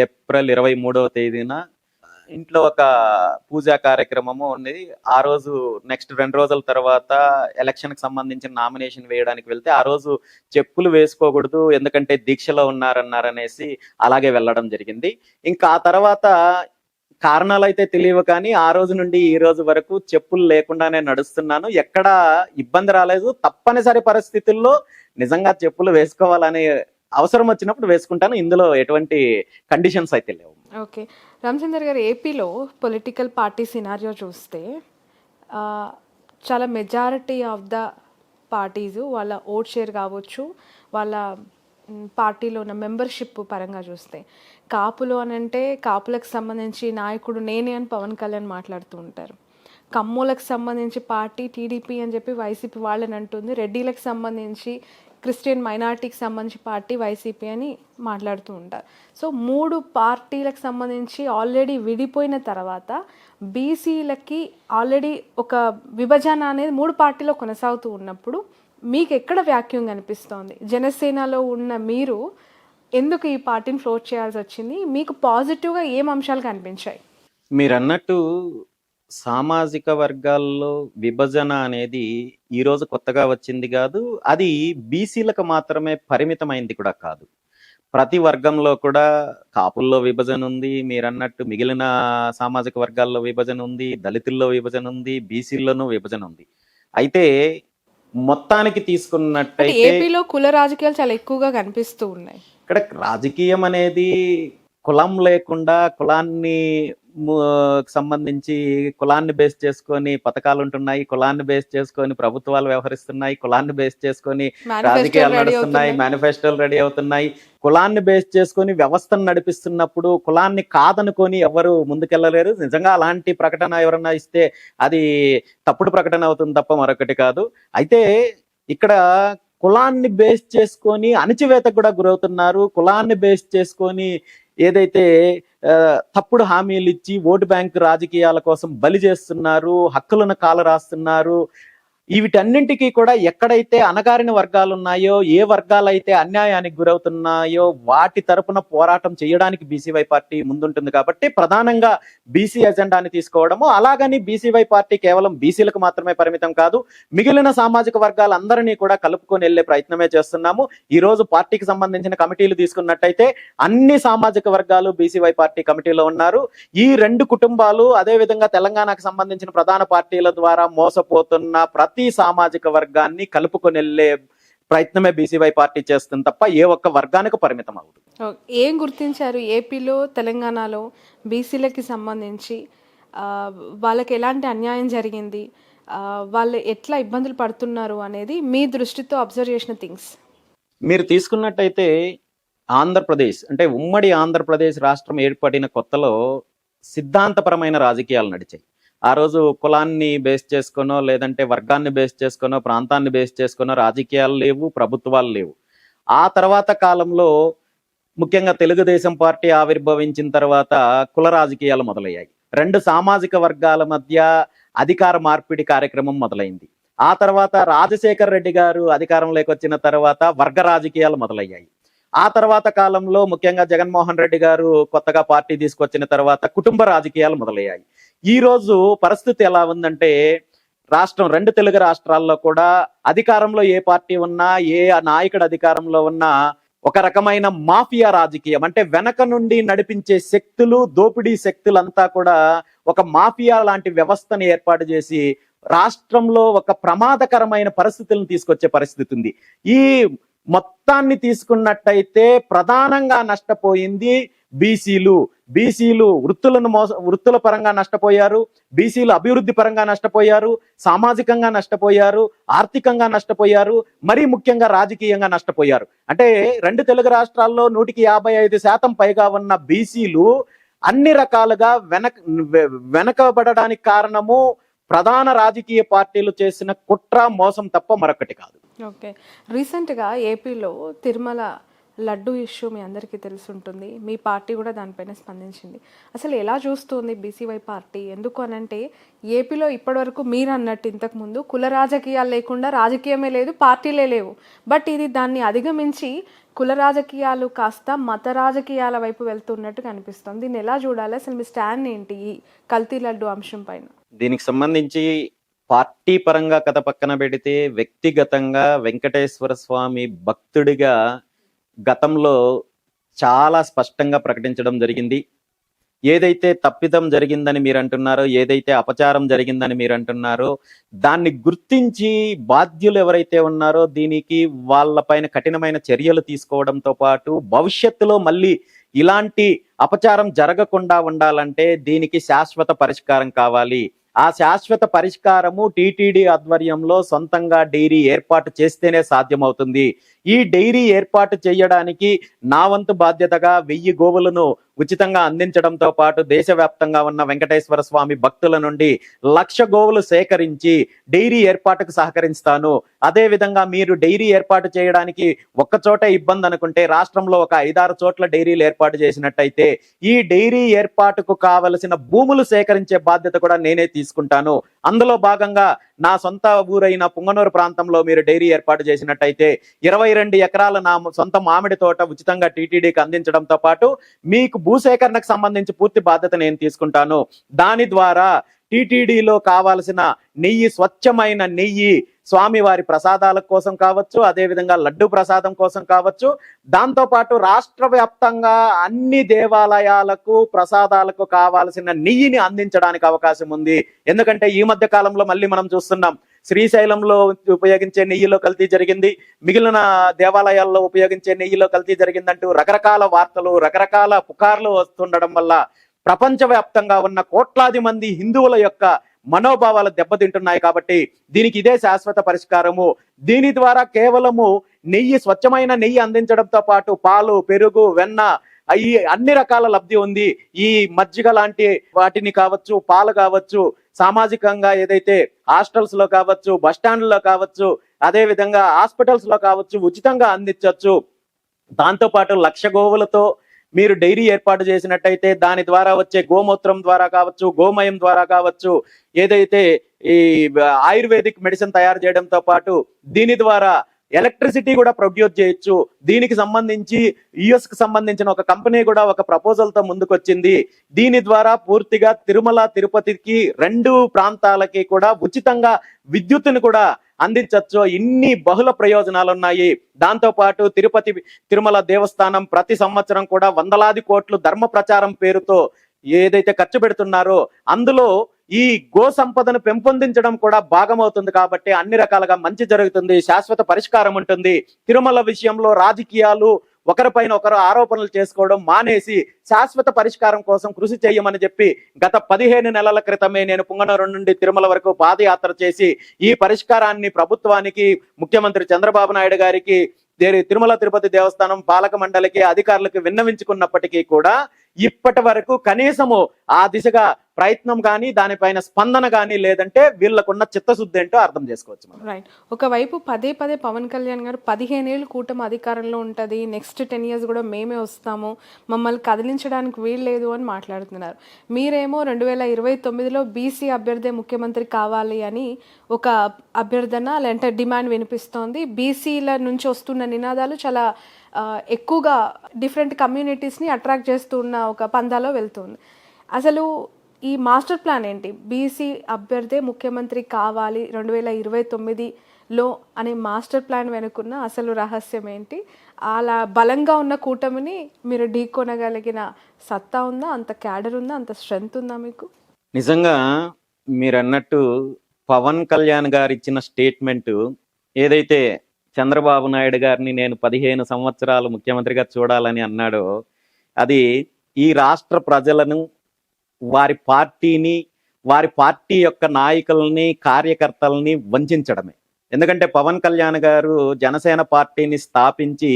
ఏప్రిల్ 23వ తేదీన ఇంట్లో ఒక పూజా కార్యక్రమము ఉన్నది. ఆ రోజు నెక్స్ట్ 2 రోజుల తర్వాత ఎలక్షన్ కి సంబంధించిన నామినేషన్ వేయడానికి వెళ్తే ఆ రోజు చెప్పులు వేసుకోకూడదు ఎందుకంటే దీక్షలో ఉన్నారనేసి అలాగే వెళ్ళడం జరిగింది. ఇంకా ఆ తర్వాత కారణాలు అయితే తెలియవు కానీ ఆ రోజు నుండి ఈ రోజు వరకు చెప్పులు లేకుండానే నడుస్తున్నాను. ఎక్కడా ఇబ్బంది రాలేదు. తప్పనిసరి పరిస్థితుల్లో నిజంగా చెప్పులు వేసుకోవాలనే అవసరం వచ్చినప్పుడు వేసుకుంటాను. ఇందులో ఎటువంటి కండిషన్స్ అయితే లేవు. ఓకే, రామచంద్ర గారు, ఏపీలో పొలిటికల్ పార్టీ సినారియో చూస్తే చాలా మెజారిటీ ఆఫ్ ద పార్టీస్ వాళ్ళ ఓట్ షేర్ కావచ్చు, వాళ్ళ పార్టీలో ఉన్న మెంబర్షిప్ పరంగా చూస్తే, కాపులు అని అంటే కాపులకు సంబంధించి నాయకుడు నేనే అని పవన్ కళ్యాణ్ మాట్లాడుతూ ఉంటారు. కమ్ములకు సంబంధించి పార్టీ టీడీపీ అని చెప్పి వైసీపీ వాళ్ళని అంటుంది. రెడ్డిలకు సంబంధించి క్రిస్టియన్ మైనారిటీకి సంబంధించి పార్టీ వైసీపీ అని మాట్లాడుతూ ఉంటారు. సో 3 పార్టీలకు సంబంధించి ఆల్రెడీ విడిపోయిన తర్వాత బీసీలకి ఆల్రెడీ ఒక విభజన అనేది 3 పార్టీలో కొనసాగుతూ ఉన్నప్పుడు మీకు ఎక్కడ వ్యాక్యూమ్ కనిపిస్తోంది? జనసేనలో ఉన్న మీరు ఎందుకు ఈ పార్టీని ఫ్లోట్ చేయాల్సి వచ్చింది? మీకు పాజిటివ్గా ఏం అంశాలు కనిపించాయి? మీరు అన్నట్టు సామాజిక వర్గాల్లో విభజన అనేది ఈరోజు కొత్తగా వచ్చింది కాదు. అది బీసీలకు మాత్రమే పరిమితమైంది కూడా కాదు. ప్రతి వర్గంలో కూడా కాపుల్లో విభజన ఉంది, మీరు అన్నట్టు మిగిలిన సామాజిక వర్గాల్లో విభజన ఉంది, దళితుల్లో విభజన ఉంది, బీసీల్లోనూ విభజన ఉంది. అయితే మొత్తానికి తీసుకున్నట్టయితే ఏపీలో కుల రాజకీయాలు చాలా ఎక్కువగా కనిపిస్తూ ఉన్నాయి. ఇక్కడ రాజకీయం అనేది కులం లేకుండా, కులాన్ని సంబంధించి కులాన్ని బేస్ చేసుకొని పథకాలు ఉంటున్నాయి, కులాన్ని బేస్ చేసుకొని ప్రభుత్వాలు వ్యవహరిస్తున్నాయి, కులాన్ని బేస్ చేసుకొని రాజకీయాలు నడుస్తున్నాయి, మేనిఫెస్టోలు రెడీ అవుతున్నాయి. కులాన్ని బేస్ చేసుకొని వ్యవస్థను నడిపిస్తున్నప్పుడు కులాన్ని కాదనుకొని ఎవరు ముందుకెళ్ళలేరు. నిజంగా అలాంటి ప్రకటన ఎవరన్నా ఇస్తే అది తప్పుడు ప్రకటన అవుతుంది తప్ప మరొకటి కాదు. అయితే ఇక్కడ కులాన్ని బేస్ చేసుకొని అణచివేతకు కూడా గురవుతున్నారు. కులాన్ని బేస్ చేసుకొని ఏదైతే తప్పుడు హామీలు ఇచ్చి ఓటు బ్యాంక్ రాజకీయాల కోసం బలి చేస్తున్నారు, హక్కులను కాలరాస్తున్నారు. వీటన్నింటికీ కూడా ఎక్కడైతే అణగారిన వర్గాలు ఉన్నాయో, ఏ వర్గాలైతే అన్యాయానికి గురవుతున్నాయో వాటి తరపున పోరాటం చేయడానికి బీసీవై పార్టీ ముందుంటుంది. కాబట్టి ప్రధానంగా బీసీ ఎజెండాని తీసుకోవడము, అలాగని బీసీవై పార్టీ కేవలం బీసీలకు మాత్రమే పరిమితం కాదు, మిగిలిన సామాజిక వర్గాలందరినీ కూడా కలుపుకొని వెళ్లే ప్రయత్నమే చేస్తున్నాము. ఈ రోజు పార్టీకి సంబంధించిన కమిటీలు తీసుకున్నట్టయితే అన్ని సామాజిక వర్గాలు బీసీవై పార్టీ కమిటీలో ఉన్నారు. ఈ రెండు కుటుంబాలు అదే విధంగా తెలంగాణకు సంబంధించిన ప్రధాన పార్టీల ద్వారా మోసపోతున్న ప్రతి సామాజిక వర్గాన్ని కలుపుకొని వెళ్లే ప్రయత్నమే బీసీవై పార్టీ చేస్తుంది తప్ప ఏ ఒక్క వర్గానికి పరిమితం అవుతుంది. ఏం గుర్తించారు ఏపీలో తెలంగాణలో బీసీలకి సంబంధించి వాళ్ళకి ఎలాంటి అన్యాయం జరిగింది, వాళ్ళు ఎట్లా ఇబ్బందులు పడుతున్నారు అనేది మీ దృష్టితో అబ్జర్వ్ చేసిన థింగ్స్? మీరు తీసుకున్నట్టయితే ఆంధ్రప్రదేశ్ అంటే ఉమ్మడి ఆంధ్రప్రదేశ్ రాష్ట్రం ఏర్పడిన కొత్తలో సిద్ధాంతపరమైన రాజకీయాలు నడిచాయి. ఆ రోజు కులాన్ని బేస్ చేసుకునో లేదంటే వర్గాన్ని బేస్ చేసుకునో ప్రాంతాన్ని బేస్ చేసుకునో రాజకీయాలు లేవు, ప్రభుత్వాలు లేవు. ఆ తర్వాత కాలంలో ముఖ్యంగా తెలుగుదేశం పార్టీ ఆవిర్భవించిన తర్వాత కుల రాజకీయాలు మొదలయ్యాయి. రెండు సామాజిక వర్గాల మధ్య అధికార మార్పిడి కార్యక్రమం మొదలైంది. ఆ తర్వాత రాజశేఖర్ రెడ్డి గారు అధికారంలోకి వచ్చిన తర్వాత వర్గ రాజకీయాలు మొదలయ్యాయి. ఆ తర్వాత కాలంలో ముఖ్యంగా జగన్మోహన్ రెడ్డి గారు కొత్తగా పార్టీ తీసుకొచ్చిన తర్వాత కుటుంబ రాజకీయాలు మొదలయ్యాయి. ఈ రోజు పరిస్థితి ఎలా ఉందంటే రెండు తెలుగు రాష్ట్రాల్లో కూడా అధికారంలో ఏ పార్టీ ఉన్నా, ఏ నాయకుడు అధికారంలో ఉన్నా ఒక రకమైన మాఫియా రాజకీయం, అంటే వెనక నుండి నడిపించే శక్తులు, దోపిడీ శక్తులంతా కూడా ఒక మాఫియా లాంటి వ్యవస్థను ఏర్పాటు చేసి రాష్ట్రంలో ఒక ప్రమాదకరమైన పరిస్థితులను తీసుకొచ్చే పరిస్థితి ఉంది. ఈ మొత్తాన్ని తీసుకున్నట్టయితే ప్రధానంగా నష్టపోయింది బీసీలు వృత్తుల పరంగా నష్టపోయారు, బీసీలు అభివృద్ధి పరంగా నష్టపోయారు, సామాజికంగా నష్టపోయారు, ఆర్థికంగా నష్టపోయారు, మరీ ముఖ్యంగా రాజకీయంగా నష్టపోయారు. అంటే రెండు తెలుగు రాష్ట్రాల్లో 155% పైగా ఉన్న బీసీలు అన్ని రకాలుగా వెనకబడడానికి కారణము ప్రధాన రాజకీయ పార్టీలు చేసిన కుట్ర, మోసం తప్ప మరొకటి కాదు. ఓకే, రీసెంట్గా ఏపీలో తిరుమల లడ్డు ఇష్యూ మీ అందరికీ తెలుసుంటుంది. మీ పార్టీ కూడా దానిపైన స్పందించింది. అసలు ఎలా చూస్తుంది బీసీవై పార్టీ? ఎందుకు అనంటే ఏపీలో ఇప్పటివరకు మీరు అన్నట్టు ఇంతకుముందు కుల రాజకీయాలు లేకుండా రాజకీయమే లేదు, పార్టీలే లేవు. బట్ ఇది దాన్ని అధిగమించి కుల రాజకీయాలు కాస్త మత రాజకీయాల వైపు వెళ్తున్నట్టు కనిపిస్తుంది. దీన్ని ఎలా చూడాలి? అసలు మీ స్టాండ్ ఏంటి ఈ కల్తీ లడ్డు అంశం పైన? దీనికి సంబంధించి పార్టీ పరంగా కథ పక్కన పెడితే వ్యక్తిగతంగా వెంకటేశ్వర స్వామి భక్తుడిగా గతంలో చాలా స్పష్టంగా ప్రకటించడం జరిగింది. ఏదైతే తప్పిదం జరిగిందని మీరు అంటున్నారో, ఏదైతే అపచారం జరిగిందని మీరు అంటున్నారో, దాన్ని గుర్తించి బాధ్యులు ఎవరైతే ఉన్నారో దీనికి వాళ్ళపైన కఠినమైన చర్యలు తీసుకోవడంతో పాటు భవిష్యత్తులో మళ్ళీ ఇలాంటి అపచారం జరగకుండా ఉండాలంటే దీనికి శాశ్వత పరిష్కారం కావాలి. ఆ శాశ్వత పరిష్కారము టీటీడీ ఆధ్వర్యంలో సొంతంగా డైరీ ఏర్పాటు చేస్తేనే సాధ్యమవుతుంది. ఈ డైరీ ఏర్పాటు చేయడానికి నా వంతు బాధ్యతగా 1000 గోవులను ఉచితంగా అందించడంతో పాటు దేశవ్యాప్తంగా ఉన్న వెంకటేశ్వర స్వామి భక్తుల నుండి 1,00,000 గోవులు సేకరించి డైరీ ఏర్పాటుకు సహకరిస్తాను. అదే విధంగా మీరు డైరీ ఏర్పాటు చేయడానికి ఒక్క చోట ఇబ్బంది అనుకుంటే రాష్ట్రంలో ఒక 5-6 చోట్ల డైరీలు ఏర్పాటు చేసినట్టయితే ఈ డైరీ ఏర్పాటుకు కావలసిన భూములు సేకరించే బాధ్యత కూడా నేనే తీసుకుంటాను. అందులో భాగంగా నా సొంత ఊరైన పుంగనూరు ప్రాంతంలో మీరు డైరీ ఏర్పాటు చేసినట్టయితే 22 ఎకరాల నా సొంత మామిడి తోట ఉచితంగా టీటీడీకి అందించడంతో పాటు మీకు భూసేకరణకు సంబంధించి పూర్తి బాధ్యత నేను తీసుకుంటాను. దాని ద్వారా టీటీడీలో కావాల్సిన నెయ్యి, స్వచ్ఛమైన నెయ్యి స్వామివారి ప్రసాదాల కోసం కావచ్చు, అదేవిధంగా లడ్డు ప్రసాదం కోసం కావచ్చు, దాంతోపాటు రాష్ట్ర వ్యాప్తంగా అన్ని దేవాలయాలకు ప్రసాదాలకు కావాల్సిన నెయ్యిని అందించడానికి అవకాశం ఉంది. ఎందుకంటే ఈ మధ్య కాలంలో మళ్ళీ మనం చూస్తున్నాం, శ్రీశైలంలో ఉపయోగించే నెయ్యిలో కల్తీ జరిగింది, మిగిలిన దేవాలయాల్లో ఉపయోగించే నెయ్యిలో కల్తీ జరిగిందంటూ రకరకాల వార్తలు, రకరకాల పుకార్లు వస్తుండడం వల్ల ప్రపంచవ్యాప్తంగా ఉన్న కోట్లాది మంది హిందువుల యొక్క మనోభావాలు దెబ్బతింటున్నాయి. కాబట్టి దీనికి ఇదే శాశ్వత పరిష్కారము. దీని ద్వారా కేవలము నెయ్యి, స్వచ్ఛమైన నెయ్యి అందించడంతో పాటు పాలు, పెరుగు, వెన్న, ఈ అన్ని రకాల లబ్ధి ఉంది. ఈ మజ్జిగ లాంటి వాటిని కావచ్చు, పాలు కావచ్చు, సామాజికంగా ఏదైతే హాస్టల్స్ లో కావచ్చు, బస్టాండ్లో కావచ్చు, అదే విధంగా హాస్పిటల్స్ లో కావచ్చు ఉచితంగా అందించవచ్చు. దాంతో పాటు 1,00,000 గోవులతో మీరు డైరీ ఏర్పాటు చేసినట్టయితే దాని ద్వారా వచ్చే గోమూత్రం ద్వారా కావచ్చు, గోమయం ద్వారా కావచ్చు, ఏదైతే ఈ ఆయుర్వేదిక్ మెడిసిన్ తయారు చేయడంతో పాటు దీని ద్వారా ఎలక్ట్రిసిటీ కూడా ప్రొడ్యూస్ చేయొచ్చు. దీనికి సంబంధించి యుఎస్ కి సంబంధించిన ఒక కంపెనీ కూడా ఒక ప్రపోజల్ తో ముందుకొచ్చింది. దీని ద్వారా పూర్తిగా తిరుమల తిరుపతికి 2 ప్రాంతాలకి కూడా ఉచితంగా విద్యుత్తును కూడా అందించవచ్చు. ఇన్ని బహుళ ప్రయోజనాలు ఉన్నాయి. దాంతో పాటు తిరుమల దేవస్థానం ప్రతి సంవత్సరం కూడా వందలాది కోట్లు ధర్మ ప్రచారం పేరుతో ఏదైతే ఖర్చు పెడుతున్నారో అందులో ఈ గో సంపదను పెంపొందించడం కూడా భాగమవుతుంది. కాబట్టి అన్ని రకాలుగా మంచి జరుగుతుంది, శాశ్వత పరిష్కారం ఉంటుంది. తిరుమల విషయంలో రాజకీయాలు ఒకరిపైన ఒకరు ఆరోపణలు చేసుకోవడం మానేసి శాశ్వత పరిష్కారం కోసం కృషి చేయమని చెప్పి గత 15 నెలల క్రితమే నేను పుంగనూరు నుండి తిరుమల వరకు పాదయాత్ర చేసి ఈ పరిష్కారాన్ని ప్రభుత్వానికి, ముఖ్యమంత్రి చంద్రబాబు నాయుడు గారికి, తిరుమల తిరుపతి దేవస్థానం పాలక మండలికి, అధికారులకు విన్నవించుకున్నప్పటికీ కూడా ఇప్పటి వరకు కనీసము ఆ దిశగా ప్రయత్నం కానీ దానిపైన స్పందన కానీ లేదంటే వీళ్ళకున్న చిత్తశుద్ధి ఏంటో అర్థం చేసుకోవచ్చు. రైట్. ఒకవైపు పదే పవన్ కళ్యాణ్ గారు 15 ఏళ్ళు కూటమి అధికారంలో ఉంటుంది, నెక్స్ట్ 10 years కూడా మేమే వస్తాము, మమ్మల్ని కదిలించడానికి వీలు లేదు అని మాట్లాడుతున్నారు. మీరేమో 2029లో బీసీ అభ్యర్థి ముఖ్యమంత్రి కావాలి అని ఒక అభ్యర్థన లేదంటే డిమాండ్ వినిపిస్తోంది. బీసీల నుంచి వస్తున్న నినాదాలు చాలా ఎక్కువగా డిఫరెంట్ కమ్యూనిటీస్ని అట్రాక్ట్ చేస్తున్న ఒక పందాలో వెళ్తుంది. అసలు ఈ మాస్టర్ ప్లాన్ ఏంటి? బీసీ అభ్యర్థి ముఖ్యమంత్రి కావాలి 2029లో అనే మాస్టర్ ప్లాన్ వెనుకున్న అసలు రహస్యం ఏంటి? అలా బలంగా ఉన్న కూటమిని మీరు ఢీకొనగలిగిన సత్తా ఉందా? అంత క్యాడర్ ఉందా? అంత స్ట్రెంగ్త్ ఉందా మీకు? నిజంగా మీరు అన్నట్టు పవన్ కళ్యాణ్ గారు ఇచ్చిన స్టేట్మెంట్ ఏదైతే చంద్రబాబు నాయుడు గారిని నేను 15 సంవత్సరాలు ముఖ్యమంత్రిగా చూడాలని అన్నాడో అది ఈ రాష్ట్ర ప్రజలను, వారి పార్టీని, వారి పార్టీ యొక్క నాయకుల్ని, కార్యకర్తల్ని వంచడమే. ఎందుకంటే పవన్ కళ్యాణ్ గారు జనసేన పార్టీని స్థాపించి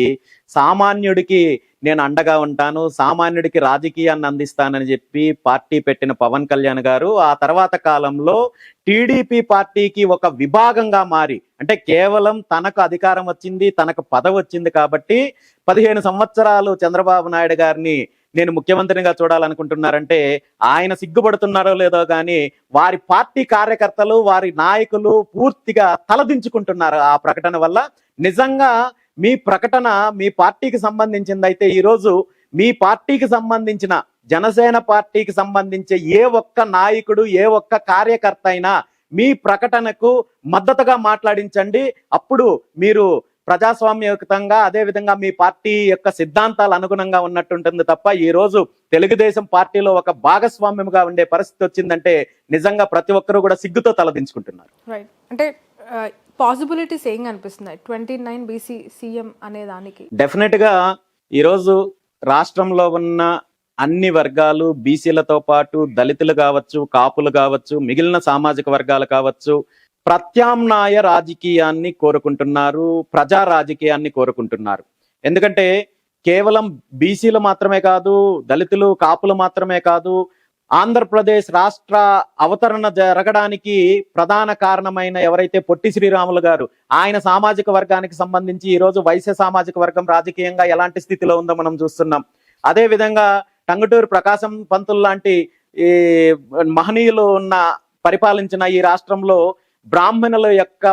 సామాన్యుడికి నేను అండగా ఉంటాను, సామాన్యుడికి రాజకీయాన్ని అందిస్తానని చెప్పి పార్టీ పెట్టిన పవన్ కళ్యాణ్ గారు ఆ తర్వాత కాలంలో టీడీపీ పార్టీకి ఒక విభాగంగా మారి, అంటే కేవలం తనకు అధికారం వచ్చింది, తనకు పదవి వచ్చింది కాబట్టి 15 సంవత్సరాలు చంద్రబాబు నాయుడు గారిని నేను ముఖ్యమంత్రిగా చూడాలనుకుంటున్నారంటే ఆయన సిగ్గుపడుతున్నారో లేదో కానీ వారి పార్టీ కార్యకర్తలు, వారి నాయకులు పూర్తిగా తలదించుకుంటున్నారు ఆ ప్రకటన వల్ల. నిజంగా మీ ప్రకటన మీ పార్టీకి సంబంధించిందైతే ఈరోజు మీ పార్టీకి సంబంధించిన, జనసేన పార్టీకి సంబంధించే ఏ ఒక్క నాయకుడు, ఏ ఒక్క కార్యకర్త అయినా మీ ప్రకటనకు మద్దతుగా మాట్లాడించండి. అప్పుడు మీరు ప్రజాస్వామ్యయుతంగా, అదే విధంగా మీ పార్టీ యొక్క సిద్ధాంతాలు అనుగుణంగా ఉన్నట్టుంటుంది తప్ప ఈ రోజు తెలుగుదేశం పార్టీలో ఒక భాగస్వామ్యంగా ఉండే పరిస్థితి వచ్చిందంటే నిజంగా ప్రతి ఒక్కరు కూడా సిగ్గుతో తలదించుకుంటున్నారు. రైట్. అంటే పాసిబిలిటీస్ ఏం కనిపిస్తున్నాయి 29 బీసీ సీఎం అనే దానికి? డెఫినెట్ గా ఈరోజు రాష్ట్రంలో ఉన్న అన్ని వర్గాలు, బీసీలతో పాటు దళితులు కావచ్చు, కాపులు కావచ్చు, మిగిలిన సామాజిక వర్గాలు కావచ్చు, ప్రత్యామ్నాయ రాజకీయాన్ని కోరుకుంటున్నారు, ప్రజా రాజకీయాన్ని కోరుకుంటున్నారు. ఎందుకంటే కేవలం బీసీలు మాత్రమే కాదు, దళితులు, కాపులు మాత్రమే కాదు, ఆంధ్రప్రదేశ్ రాష్ట్ర అవతరణ జరగడానికి ప్రధాన కారణమైన ఎవరైతే పొట్టి శ్రీరాములు గారు, ఆయన సామాజిక వర్గానికి సంబంధించి ఈరోజు వైశ్య సామాజిక వర్గం రాజకీయంగా ఎలాంటి స్థితిలో ఉందో మనం చూస్తున్నాం. అదే విధంగా టంగుటూరు ప్రకాశం పంతులు లాంటి ఈ మహనీయులు పరిపాలించిన ఈ రాష్ట్రంలో బ్రాహ్మణుల యొక్క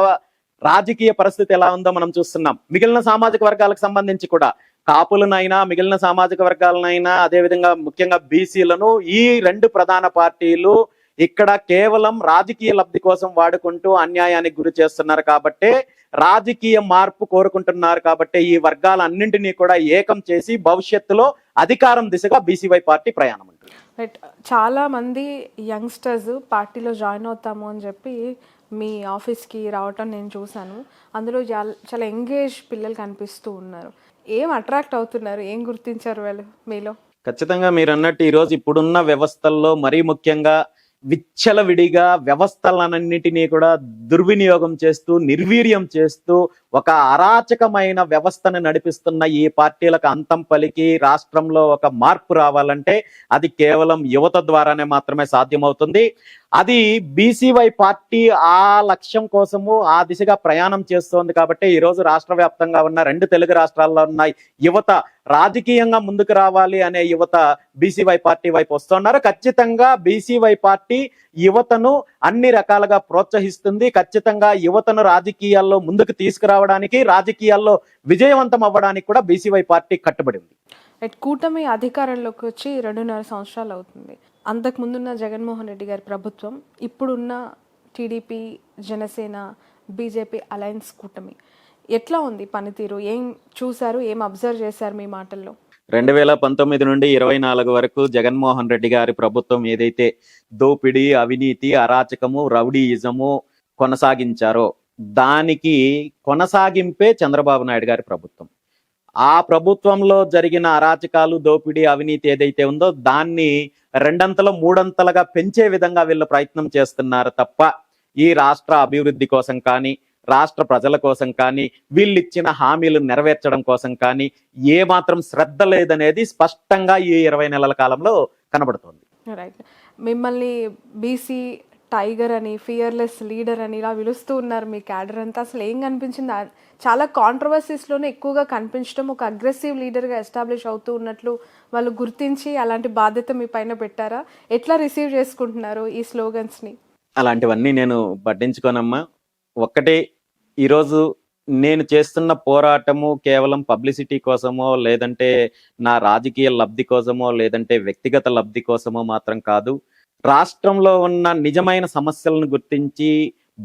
రాజకీయ పరిస్థితి ఎలా ఉందో మనం చూస్తున్నాం. మిగిలిన సామాజిక వర్గాలకు సంబంధించి కూడా కాపులనైనా, మిగిలిన సామాజిక వర్గాలనైనా, అదేవిధంగా ముఖ్యంగా బీసీలను ఈ 2 ప్రధాన పార్టీలు ఇక్కడ కేవలం రాజకీయ లబ్ధి కోసం వాడుకుంటూ అన్యాయానికి గురి చేస్తున్నారు. కాబట్టి రాజకీయ మార్పు కోరుకుంటున్నారు. కాబట్టి ఈ వర్గాలన్నింటినీ కూడా ఏకం చేసి భవిష్యత్తులో అధికారం దిశగా బీసీవై పార్టీ ప్రయాణం ఉంటుంది. రైట్. చాలా మంది యంగ్స్టర్స్ పార్టీలో జాయిన్ అవుతాము అని చెప్పి మీ ఆఫీస్కి రావటం నేను చూశాను. అందులో చాలా ఎంగేజ్ పిల్లలు కనిపిస్తూ ఉన్నారు. ఏం అట్రాక్ట్ అవుతున్నారు? ఏం గుర్తించారు వాళ్ళు మీలో? ఖచ్చితంగా మీరు అన్నట్టు ఈరోజు ఇప్పుడున్న వ్యవస్థల్లో మరీ ముఖ్యంగా విచ్చలవిడిగా వ్యవస్థలన్నింటినీ కూడా దుర్వినియోగం చేస్తూ, నిర్వీర్యం చేస్తూ ఒక అరాచకమైన వ్యవస్థను నడిపిస్తున్న ఈ పార్టీలకు అంతం పలికి రాష్ట్రంలో ఒక మార్పు రావాలంటే అది కేవలం యువత ద్వారానే మాత్రమే సాధ్యమవుతుంది. అది బీసీవై పార్టీ ఆ లక్ష్యం కోసము ఆ దిశగా ప్రయాణం చేస్తోంది కాబట్టి ఈ రోజు రాష్ట్ర వ్యాప్తంగా ఉన్న 2 తెలుగు రాష్ట్రాల్లో ఉన్న యువత రాజకీయంగా ముందుకు రావాలి అనే యువత బీసీవై పార్టీ వైపు వస్తున్నారు. ఖచ్చితంగా బీసీవై పార్టీ యువతను అన్ని రకాలుగా ప్రోత్సహిస్తుంది. ఖచ్చితంగా యువతను రాజకీయాల్లో ముందుకు తీసుకురావడానికి, రాజకీయాల్లో విజయవంతం అవ్వడానికి కూడా బీసీవై పార్టీ కట్టుబడి ఉంది. కూటమి అధికారంలోకి వచ్చి 2.5 సంవత్సరాలు అవుతుంది. అంతకుముందున్న జగన్మోహన్ రెడ్డి గారి ప్రభుత్వం, ఇప్పుడున్న టీడీపీ, జనసేన, బీజేపీ అలయన్స్ కూటమి ఎట్లా ఉంది పనితీరు? ఏం చూశారు, ఏం అబ్జర్వ్ చేశారు మీ మాటల్లో? 2019 నుండి 24 వరకు జగన్మోహన్ రెడ్డి గారి ప్రభుత్వం ఏదైతే దోపిడీ, అవినీతి, అరాచకము, రౌడీయిజము కొనసాగించారో దానికి కొనసాగింపే చంద్రబాబు నాయుడు గారి ప్రభుత్వం. ఆ ప్రభుత్వంలో జరిగిన అరాచకాలు, దోపిడీ, అవినీతి ఏదైతే ఉందో దాన్ని 2 3 పెంచే విధంగా వీళ్ళు ప్రయత్నం చేస్తున్నారు తప్ప ఈ రాష్ట్ర అభివృద్ధి కోసం కానీ, రాష్ట్ర ప్రజల కోసం కానీ, వీళ్ళు ఇచ్చిన హామీలు నెరవేర్చడం కోసం కానీ ఏమాత్రం శ్రద్ధ లేదనేది స్పష్టంగా ఈ 20 నెలల కాలంలో కనబడుతోంది. రైట్. మిమ్మల్ని బీసీ టైగర్ అని, ఫియర్లెస్ లీడర్ అని ఇలా పిలుస్తూ ఉన్నారు మీ క్యాడర్ అంతా. అసలు ఏం కనిపించింది? చాలా కాంట్రవర్సీస్లోనే ఎక్కువగా కనిపించడం, ఒక అగ్రెసివ్ లీడర్గా ఎస్టాబ్లిష్ అవుతూ ఉన్నట్లు వాళ్ళు గుర్తించి అలాంటి బాధ్యత మీ పైన పెట్టారా? ఎట్లా రిసీవ్ చేసుకుంటున్నారు ఈ స్లోగన్స్ని? అలాంటివన్నీ నేను పట్టించుకోనమ్మా. ఒక్కటే, ఈరోజు నేను చేస్తున్న పోరాటము కేవలం పబ్లిసిటీ కోసమో, లేదంటే నా రాజకీయ లబ్ధి కోసమో, లేదంటే వ్యక్తిగత లబ్ధి కోసమో మాత్రం కాదు. రాష్ట్రంలో ఉన్న నిజమైన సమస్యలను గుర్తించి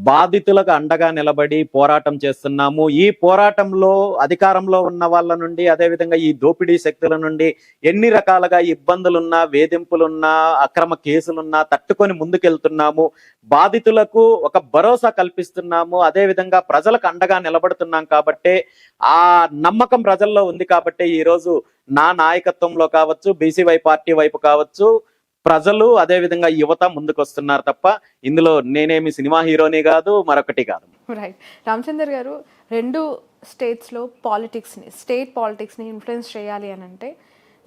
బాధితులకు అండగా నిలబడి పోరాటం చేస్తున్నాము. ఈ పోరాటంలో అధికారంలో ఉన్న వాళ్ళ నుండి, అదేవిధంగా ఈ దోపిడీ శక్తుల నుండి ఎన్ని రకాలుగా ఇబ్బందులున్నా, వేధింపులున్నా, అక్రమ కేసులున్నా తట్టుకొని ముందుకెళ్తున్నాము. బాధితులకు ఒక భరోసా కల్పిస్తున్నాము. అదేవిధంగా ప్రజలకు అండగా నిలబడుతున్నాం కాబట్టి, ఆ నమ్మకం ప్రజల్లో ఉంది కాబట్టి ఈరోజు నా నాయకత్వంలో కావచ్చు, బీసీవై పార్టీ వైపు కావచ్చు, ప్రజలు అదేవిధంగా యువత ముందుకు వస్తున్నారు తప్ప ఇందులో నేనేమి సినిమా హీరోని కాదు, మరొకటి కాదు. రైట్. రామచందర్ గారు, 2 స్టేట్స్లో స్టేట్ పాలిటిక్స్ని ఇన్ఫ్లుయెన్స్ చేయాలి అని అంటే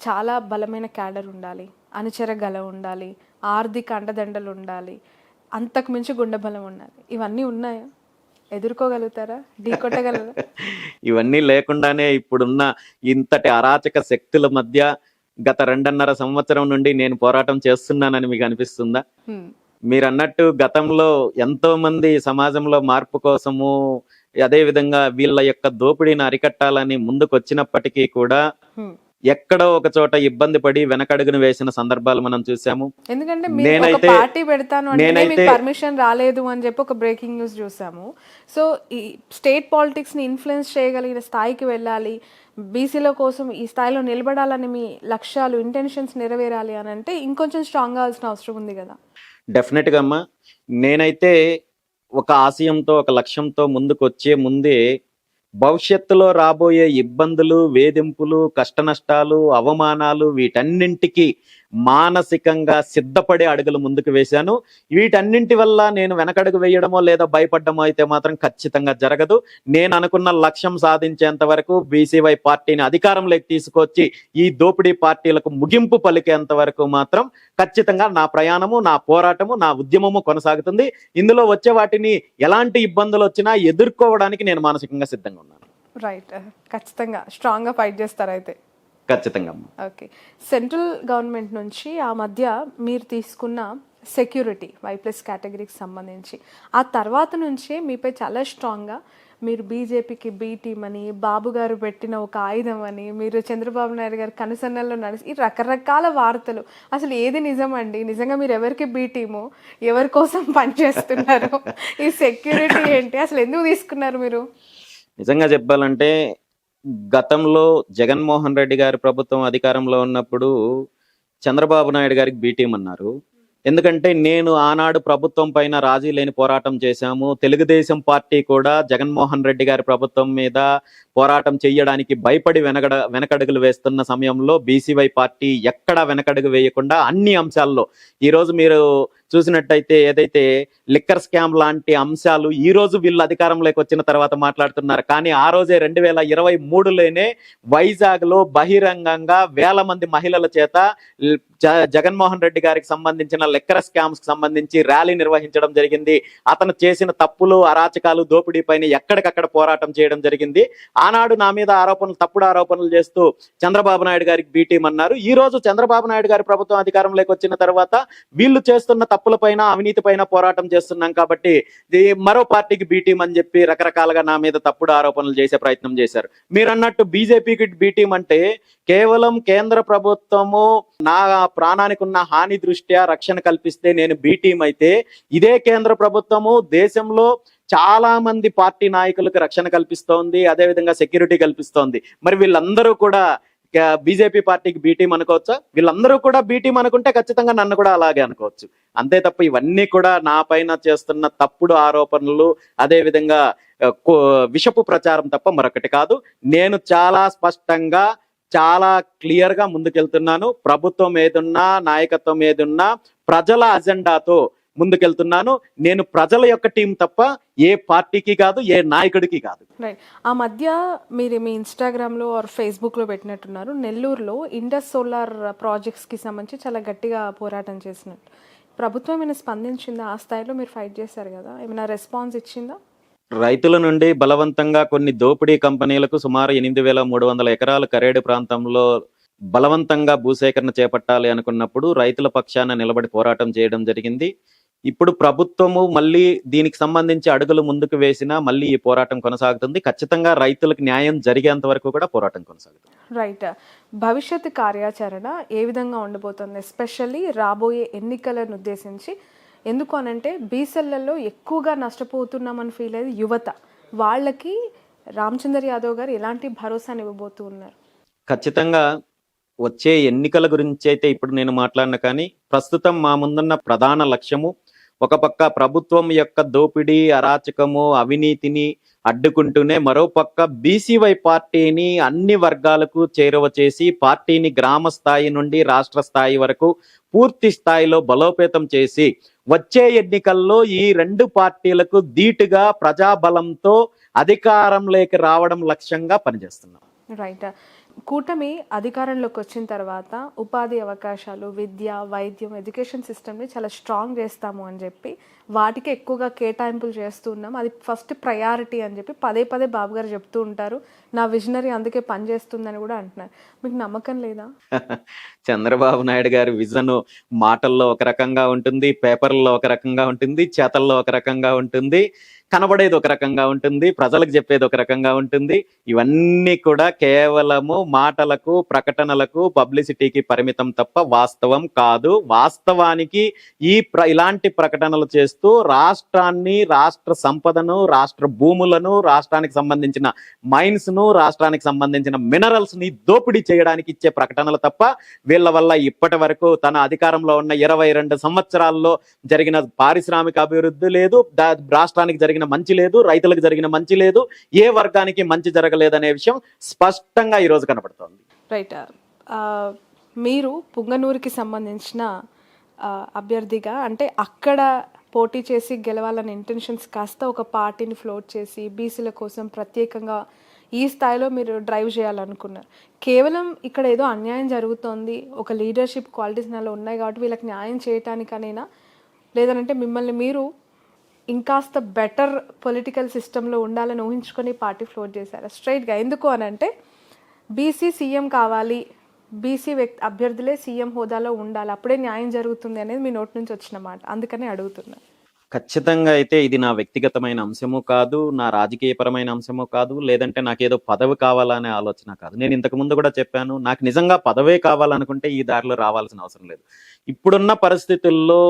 చాలా బలమైన క్యాడర్ ఉండాలి, అనుచర గల ఉండాలి, ఆర్థిక అండదండలు ఉండాలి, అంతకు మించి గుండె బలం ఉండాలి. ఇవన్నీ ఉన్నాయా? ఎదుర్కోగలుగుతారా? ఢీకొట్టగలరా? ఇవన్నీ లేకుండానే ఇప్పుడున్న ఇంతటి అరాచక శక్తుల మధ్య గత 2.5 సంవత్సరం నుండి నేను పోరాటం చేస్తున్నానని మీకు అనిపిస్తుందా? మీరు అన్నట్టు గతంలో ఎంతో మంది సమాజంలో మార్పు కోసము, అదే విధంగా వీళ్ళ యొక్క దోపిడీని అరికట్టాలని ముందుకు వచ్చినప్పటికీ కూడా ఎక్కడో ఒక చోట ఇబ్బంది పడి వెనకడుగును వేసిన సందర్భాలు మనం చూసాము. ఎందుకంటే పార్టీ పెడతాను అంటే పర్మిషన్ రాలేదు అని చెప్పి ఒక బ్రేకింగ్ న్యూస్ చూసాము. సో ఈ స్టేట్ పాలిటిక్స్ ని ఇన్ఫ్లుయెన్స్ చేయగలిగిన స్థాయికి వెళ్ళాలి, బీసీల కోసం ఈ స్థాయిలో నిలబడాలని మీ లక్ష్యాలు, ఇంటెన్షన్స్ నెరవేరాలి అని అంటే ఇంకొంచెం స్ట్రాంగ్ కావాల్సిన అవసరం ఉంది కదా. డెఫినెట్ గా అమ్మా, నేనైతే ఒక ఆశయంతో, ఒక లక్ష్యంతో ముందుకు వచ్చే ముందే భవిష్యత్తులో రాబోయే ఇబ్బందులు, వేధింపులు, కష్టనష్టాలు, అవమానాలు వీటన్నింటికి మానసికంగా సిద్ధపడే అడుగులు ముందుకు వేశాను. వీటన్నింటి వల్ల నేను వెనకడుగు వేయడమో లేదా భయపడ్డమో అయితే మాత్రం ఖచ్చితంగా జరగదు. నేను అనుకున్న లక్ష్యం సాధించేంత వరకు, బీసీవై పార్టీని అధికారంలోకి తీసుకొచ్చి ఈ దోపిడీ పార్టీలకు ముగింపు పలికేంత వరకు మాత్రం ఖచ్చితంగా నా ప్రయాణము, నా పోరాటము, నా ఉద్యమము కొనసాగుతుంది. ఇందులో వచ్చే వాటిని ఎలాంటి ఇబ్బందులు వచ్చినా ఎదుర్కోవడానికి నేను మానసికంగా సిద్ధంగా ఉన్నాను. రైట్. ఖచ్చితంగా స్ట్రాంగ్ గా ఫైట్ చేస్తారు అయితే. ఖచ్చితంగా. ఓకే. సెంట్రల్ గవర్నమెంట్ నుంచి ఆ మధ్య మీరు తీసుకున్న సెక్యూరిటీ Y+ కేటగిరీకి సంబంధించి ఆ తర్వాత నుంచే మీపై చాలా స్ట్రాంగ్గా మీరు బీజేపీకి బీ టీమ్ అని, బాబు గారు పెట్టిన ఒక ఆయుధం అని, మీరు చంద్రబాబు నాయుడు గారి కనుసన్నల్లో నడిచి ఈ రకరకాల వార్తలు, అసలు ఏది నిజం అండి? నిజంగా మీరు ఎవరికి బీ టీము, ఎవరి కోసం పనిచేస్తున్నారు, ఈ సెక్యూరిటీ ఏంటి, అసలు ఎందుకు తీసుకున్నారు మీరు? నిజంగా చెప్పాలంటే గతంలో జగన్మోహన్ రెడ్డి గారి ప్రభుత్వం అధికారంలో ఉన్నప్పుడు చంద్రబాబు నాయుడు గారికి బీ టీం అన్నారు. ఎందుకంటే నేను ఆనాడు ప్రభుత్వం పైన రాజీ లేని పోరాటం చేశాము. తెలుగుదేశం పార్టీ కూడా జగన్మోహన్ రెడ్డి గారి ప్రభుత్వం మీద పోరాటం చేయడానికి భయపడి వెనకడుగులు వేస్తున్న సమయంలో బీసీవై పార్టీ ఎక్కడా వెనకడుగు వేయకుండా అన్ని అంశాల్లో ఈరోజు మీరు చూసినట్టయితే ఏదైతే లిక్కర్ స్కామ్ లాంటి అంశాలు ఈ రోజు వీళ్ళు అధికారంలోకి వచ్చిన తర్వాత మాట్లాడుతున్నారు, కానీ ఆ రోజే 2023లోనే వైజాగ్ లో బహిరంగంగా వేల మంది మహిళల చేత జగన్మోహన్ రెడ్డి గారికి సంబంధించిన లిక్కర్ స్కామ్స్ కి సంబంధించి ర్యాలీ నిర్వహించడం జరిగింది. అతను చేసిన తప్పులు, అరాచకాలు, దోపిడీ పైన ఎక్కడికక్కడ పోరాటం చేయడం జరిగింది. ఆనాడు నా మీద తప్పుడు ఆరోపణలు చేస్తూ చంద్రబాబు నాయుడు గారికి బీ టీం అన్నారు. ఈ రోజు చంద్రబాబు నాయుడు గారి ప్రభుత్వం అధికారంలోకి వచ్చిన తర్వాత వీళ్ళు చేస్తున్న తప్పుల పైన, అవినీతి పైన పోరాటం చేస్తున్నాం కాబట్టి మరో పార్టీకి బీ టీం అని చెప్పి రకరకాలుగా నా మీద తప్పుడు ఆరోపణలు చేసే ప్రయత్నం చేశారు. మీరు అన్నట్టు బీజేపీకి బీ టీం అంటే కేవలం కేంద్ర ప్రభుత్వము నా ప్రాణానికి ఉన్న హాని దృష్ట్యా రక్షణ కల్పిస్తే నేను బీ టీం అయితే, ఇదే కేంద్ర ప్రభుత్వము దేశంలో చాలా మంది పార్టీ నాయకులకు రక్షణ కల్పిస్తోంది, అదేవిధంగా సెక్యూరిటీ కల్పిస్తోంది. మరి వీళ్ళందరూ కూడా బీజేపీ పార్టీకి బీ టీం అనుకోవచ్చా? వీళ్ళందరూ కూడా బీ టీం అనుకుంటే ఖచ్చితంగా నన్ను కూడా అలాగే అనుకోవచ్చు. అంతే తప్ప ఇవన్నీ కూడా నా పైన చేస్తున్న తప్పుడు ఆరోపణలు, అదేవిధంగా విషపు ప్రచారం తప్ప మరొకటి కాదు. నేను చాలా స్పష్టంగా, చాలా క్లియర్ గా ముందుకెళ్తున్నాను. ప్రభుత్వం ఏదున్నా, నాయకత్వం ఏదున్నా ప్రజల అజెండాతో ముందుకెళ్తున్నాను. నేను ప్రజల యొక్క టీం తప్ప ఏ పార్టీకి కాదు, ఏ నాయకుడికి కాదు. ఆ మధ్య మీరు మీ ఇన్స్టాగ్రామ్లో ఆర్ ఫేస్బుక్లో పెట్టినట్టున్నారు, నెల్లూరులో ఇండస్ సోలార్ ప్రాజెక్ట్స్కి సంబంధించి చాలా గట్టిగా పోరాటం చేసినట్టు. ప్రభుత్వం ఏమైనా స్పందించిందా? ఆ స్థాయిలో మీరు ఫైట్ చేశారు కదా, ఏమైనా రెస్పాన్స్ ఇచ్చిందా? రైతుల నుండి బలవంతంగా కొన్ని దోపిడీ కంపెనీలకు సుమారు 8,300 ఎకరాల కరేడు ప్రాంతంలో బలవంతంగా భూసేకరణ చేపట్టాలి అనుకున్నప్పుడు రైతుల పక్షాన నిలబడి పోరాటం చేయడం జరిగింది. ఇప్పుడు ప్రభుత్వము మళ్ళీ దీనికి సంబంధించి అడుగులు ముందుకు వేసినా మళ్ళీ ఈ పోరాటం కొనసాగుతుంది. ఖచ్చితంగా రైతులకు న్యాయం జరిగేంత వరకు కూడా పోరాటం కొనసాగుతుంది. రైట్. భవిష్యత్తు కార్యాచరణ ఏ విధంగా ఉండబోతుంది, ఎస్పెషల్లీ రాబోయే ఎన్నికలను ఉద్దేశించి? ఎందుకు అనంటే బీసీలలో ఎక్కువగా నష్టపోతున్నామని ఫీల్ అయ్యేది యువత. వాళ్ళకి రామచంద్ర యాదవ్ గారు ఎలాంటి భరోసాని ఇవ్వబోతూ ఉన్నారు? ఖచ్చితంగా వచ్చే ఎన్నికల గురించి అయితే ఇప్పుడు నేను మాట్లాడిన, కానీ ప్రస్తుతం మా ముందున్న ప్రధాన లక్ష్యము ఒక పక్క ప్రభుత్వం యొక్క దోపిడీ, అరాచకము, అవినీతిని అడ్డుకుంటూనే మరోపక్క బీసీవై పార్టీని అన్ని వర్గాలకు చేరువ చేసి పార్టీని గ్రామ స్థాయి నుండి రాష్ట్ర స్థాయి వరకు పూర్తి స్థాయిలో బలోపేతం చేసి వచ్చే ఎన్నికల్లో ఈ రెండు పార్టీలకు ధీటుగా ప్రజాబలంతో అధికారంలోకి రావడం లక్ష్యంగా పనిచేస్తున్నాం. రైట్. కూటమి అధికారంలోకి వచ్చిన తర్వాత ఉపాధి అవకాశాలు, విద్య, వైద్యం, ఎడ్యుకేషన్ సిస్టమ్ని చాలా స్ట్రాంగ్ చేస్తాము అని చెప్పి వాటికి ఎక్కువగా కేటాయింపులు చేస్తూ ఉన్నాం. అది ఫస్ట్ ప్రయారిటీ అని చెప్పి పదే పదే బాబు గారు చెప్తూ ఉంటారు. నా విజనరీ అందుకే పనిచేస్తుందని కూడా అంటున్నారు. మీకు నమ్మకం లేదా? చంద్రబాబు నాయుడు గారి విజన్ మాటల్లో ఒక రకంగా ఉంటుంది, పేపర్లో ఒక రకంగా ఉంటుంది, చేతల్లో ఒక రకంగా ఉంటుంది, కనబడేది ఒక రకంగా ఉంటుంది, ప్రజలకు చెప్పేది ఒక రకంగా ఉంటుంది. ఇవన్నీ కూడా కేవలము మాటలకు, ప్రకటనలకు, పబ్లిసిటీకి పరిమితం తప్ప వాస్తవం కాదు. వాస్తవానికి ఇలాంటి ప్రకటనలు చేస్తూ రాష్ట్రాన్ని, రాష్ట్ర సంపదను, రాష్ట్ర భూములను, రాష్ట్రానికి సంబంధించిన మైన్స్ ను, రాష్ట్రానికి సంబంధించిన మినరల్స్ ని దోపిడీ చేయడానికి ఇచ్చే ప్రకటనలు తప్ప వీళ్ళ వల్ల ఇప్పటి వరకు తన అధికారంలో ఉన్న 22 సంవత్సరాల్లో జరిగిన పారిశ్రామిక అభివృద్ధి లేదు, రాష్ట్రానికి జరిగిన మంచి లేదు, రైతులకు జరిగిన మంచి లేదు, ఏ వర్గానికి మంచి జరగలేదనే విషయం స్పష్టంగా ఈరోజు కనబడుతోంది. రైట్. మీరు పుంగనూరుకి సంబంధించిన అభ్యర్థిగా, అంటే అక్కడ పోటీ చేసి గెలవాలనే ఇంటెన్షన్స్ కాస్త ఒక పార్టీని ఫ్లోట్ చేసి బీసీల కోసం ప్రత్యేకంగా ఈ స్థాయిలో మీరు డ్రైవ్ చేయాలనుకున్నారు. కేవలం ఇక్కడ ఏదో అన్యాయం జరుగుతోంది, ఒక లీడర్షిప్ క్వాలిటీస్ నాలో ఉన్నాయి కాబట్టి వీళ్ళకి న్యాయం చేయటానికనైనా, లేదంటే మిమ్మల్ని మీరు ఇంకాస్త బెటర్ పొలిటికల్ సిస్టంలో ఉండాలని ఊహించుకొని పార్టీ ఫ్లోట్ చేశారు స్ట్రైట్గా? ఎందుకు అని అంటే బీసీ సీఎం కావాలి, బీసీ అభ్యర్థులే సీఎం హోదాలో ఉండాలి, అప్పుడే న్యాయం జరుగుతుంది అనేది మీ నోటి నుంచి వచ్చిన మాట, అందుకనే అడుగుతున్నా. ఖచ్చితంగా అయితే ఇది నా వ్యక్తిగతమైన అంశము కాదు, నా రాజకీయపరమైన అంశము కాదు, లేదంటే నాకేదో పదవి కావాలనే ఆలోచన కాదు. నేను ఇంతకు ముందు కూడా చెప్పాను, నాకు నిజంగా పదవే కావాలనుకుంటే ఈ దారిలో రావాల్సిన అవసరం లేదు. ఇప్పుడున్న పరిస్థితుల్లో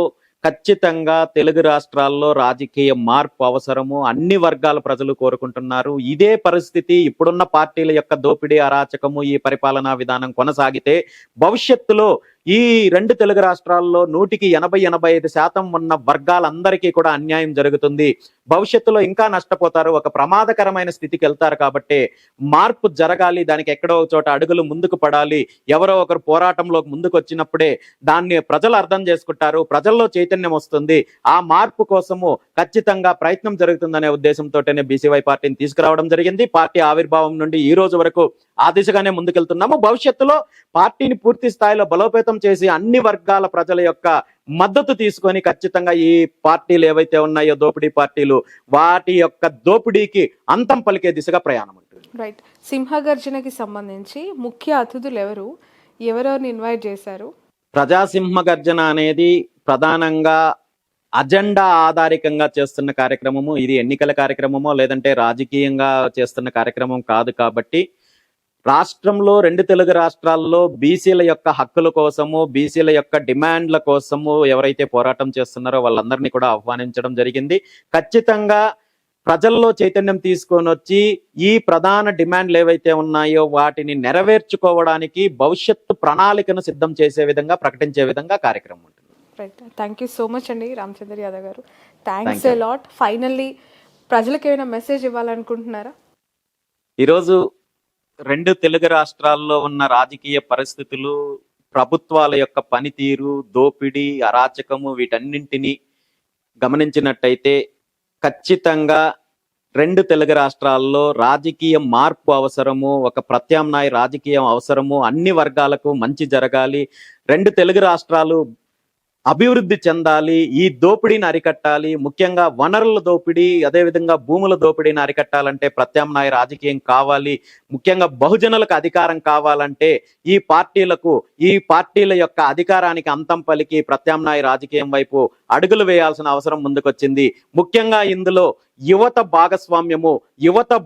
ఖచ్చితంగా తెలుగు రాష్ట్రాల్లో రాజకీయ మార్పు అవసరము, అన్ని వర్గాల ప్రజలు కోరుకుంటున్నారు. ఇదే పరిస్థితి ఇప్పుడున్న పార్టీల యొక్క దోపిడీ, అరాచకము, ఈ పరిపాలనా విధానం కొనసాగితే భవిష్యత్తులో ఈ రెండు తెలుగు రాష్ట్రాల్లో 100-85% ఉన్న వర్గాలందరికీ కూడా అన్యాయం జరుగుతుంది. భవిష్యత్తులో ఇంకా నష్టపోతారు, ఒక ప్రమాదకరమైన స్థితికి వెళ్తారు. కాబట్టి మార్పు జరగాలి, దానికి ఎక్కడో ఒక చోట అడుగులు ముందుకు పడాలి. ఎవరో ఒకరు పోరాటంలోకి ముందుకు వచ్చినప్పుడే దాన్ని ప్రజలు అర్థం చేసుకుంటారు, ప్రజల్లో చైతన్యం వస్తుంది. ఆ మార్పు కోసము ఖచ్చితంగా ప్రయత్నం జరుగుతుందనే ఉద్దేశంతోనే బీసీవై పార్టీని తీసుకురావడం జరిగింది. పార్టీ ఆవిర్భావం నుండి ఈ రోజు వరకు ఆ దిశగానే ముందుకెళ్తున్నాము. భవిష్యత్తులో పార్టీని పూర్తి స్థాయిలో బలోపేతం చేసి అన్ని వర్గాల ప్రజల యొక్క మద్దతు తీసుకొని ఖచ్చితంగా ఈ పార్టీలు ఏవైతే ఉన్నాయో దోపిడీ పార్టీలు, వాటి యొక్క దోపిడీకి అంతం పలికే దిశగా ప్రయాణం ఉంటుంది. రైట్. సింహగర్జనకి సంబంధించి ముఖ్య అతిథులు ఎవరెవరిని ఇన్వైట్ చేశారు? ప్రజాసింహ గర్జన అనేది ప్రధానంగా అజెండా ఆధారికంగా చేస్తున్న కార్యక్రమము. ఇది ఎన్నికల కార్యక్రమమో లేదంటే రాజకీయంగా చేస్తున్న కార్యక్రమం కాదు. కాబట్టి రాష్ట్రంలో, రెండు తెలుగు రాష్ట్రాల్లో బీసీల యొక్క హక్కుల కోసము, బీసీల యొక్క డిమాండ్ల కోసము ఎవరైతే పోరాటం చేస్తున్నారో వాళ్ళందరినీ కూడా ఆహ్వానించడం జరిగింది. ఖచ్చితంగా ప్రజల్లో చైతన్యం తీసుకొని వచ్చి ఈ ప్రధాన డిమాండ్లు ఏవైతే ఉన్నాయో వాటిని నెరవేర్చుకోవడానికి భవిష్యత్తు ప్రణాళికను సిద్ధం చేసే విధంగా, ప్రకటించే విధంగా కార్యక్రమం ఉంటుంది. Right. Thank you so much అండి రామచంద్ర యాదవ్ గారు. Thanks a lot. ఫైనల్లీ ప్రజలకు ఏమైనా మెసేజ్ ఇవ్వాలనుకుంటున్నారా? ఈరోజు రెండు తెలుగు రాష్ట్రాల్లో ఉన్న రాజకీయ పరిస్థితులు, ప్రభుత్వాల యొక్క పనితీరు, దోపిడీ, అరాచకము వీటన్నింటినీ గమనించినట్టయితే ఖచ్చితంగా రెండు తెలుగు రాష్ట్రాల్లో రాజకీయ మార్పు అవసరము, ఒక ప్రత్యామ్నాయ రాజకీయం అవసరము. అన్ని వర్గాలకు మంచి జరగాలి, రెండు తెలుగు రాష్ట్రాలు అభివృద్ధి చెందాలి, ఈ దోపిడీని అరికట్టాలి. ముఖ్యంగా వనరుల దోపిడీ, అదేవిధంగా భూముల దోపిడీని అరికట్టాలంటే ప్రత్యామ్నాయ రాజకీయం కావాలి. ముఖ్యంగా బహుజనులకు అధికారం కావాలంటే ఈ పార్టీల యొక్క అధికారానికి అంతం పలికి ప్రత్యామ్నాయ రాజకీయం వైపు అడుగులు వేయాల్సిన అవసరం ముందుకొచ్చింది. ముఖ్యంగా ఇందులో యువత భాగస్వామ్యము, యువత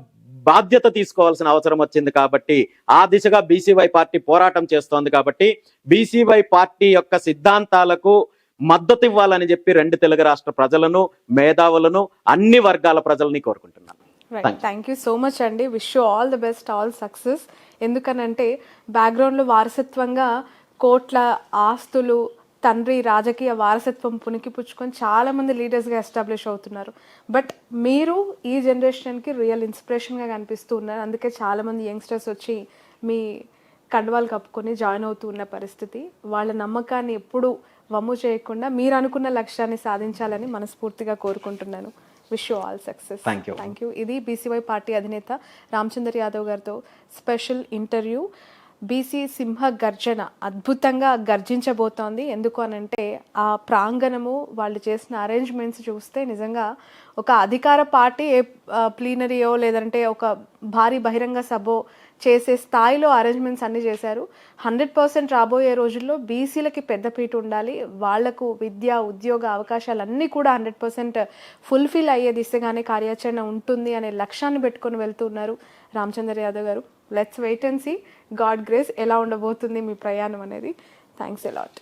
బాధ్యత తీసుకోవాల్సిన అవసరం వచ్చింది. కాబట్టి ఆ దిశగా బీసీవై పార్టీ పోరాటం చేస్తోంది. కాబట్టి బీసీవై పార్టీ యొక్క సిద్ధాంతాలకు మద్దతు ఇవ్వాలని చెప్పి రెండు తెలుగు రాష్ట్ర ప్రజలను, మేధావులను, అన్ని వర్గాల ప్రజలని కోరుకుంటున్నాను. థ్యాంక్ యూ సో మచ్ అండి. Wish you all the best, all success. ఎందుకనంటే బ్యాక్గ్రౌండ్లో వారసత్వంగా కోట్ల ఆస్తులు, తండ్రి రాజకీయ వారసత్వం పుణికిపుచ్చుకొని చాలామంది లీడర్స్గా ఎస్టాబ్లిష్ అవుతున్నారు. బట్ మీరు ఈ జనరేషన్కి రియల్ ఇన్స్పిరేషన్గా కనిపిస్తూ ఉన్నారు. అందుకే చాలామంది యంగ్స్టర్స్ వచ్చి మీ కండువాలు కప్పుకొని జాయిన్ అవుతూ ఉన్న పరిస్థితి. వాళ్ళ నమ్మకాన్ని ఎప్పుడూ వమ్ము చేయకుండా మీరు అనుకున్న లక్ష్యాన్ని సాధించాలని మనస్ఫూర్తిగా కోరుకుంటున్నాను. Wish you all success. Thank you. ఇది బీసీవై పార్టీ అధినేత రామచంద్ర యాదవ్ గారితో స్పెషల్ ఇంటర్వ్యూ. బీసీ సింహ గర్జన అద్భుతంగా గర్జించబోతోంది. ఎందుకు అనంటే ఆ ప్రాంగణము, వాళ్ళు చేసిన అరేంజ్మెంట్స్ చూస్తే నిజంగా ఒక అధికార పార్టీ ప్లీనరీయో లేదంటే ఒక భారీ బహిరంగ సభో చేసే స్థాయిలో అరేంజ్మెంట్స్ అన్నీ చేశారు. 100% రాబోయే రోజుల్లో బీసీలకి పెద్దపీట ఉండాలి, వాళ్లకు విద్య, ఉద్యోగ అవకాశాలన్నీ కూడా 100% ఫుల్ఫిల్ అయ్యే దిశగానే కార్యాచరణ ఉంటుంది అనే లక్ష్యాన్ని పెట్టుకొని వెళ్తున్నారు Ramachandra Yadav garu. Let's wait and see, God grace ఎలా ఉండబోతుంది మీ ప్రయాణం అనేది. Thanks a lot.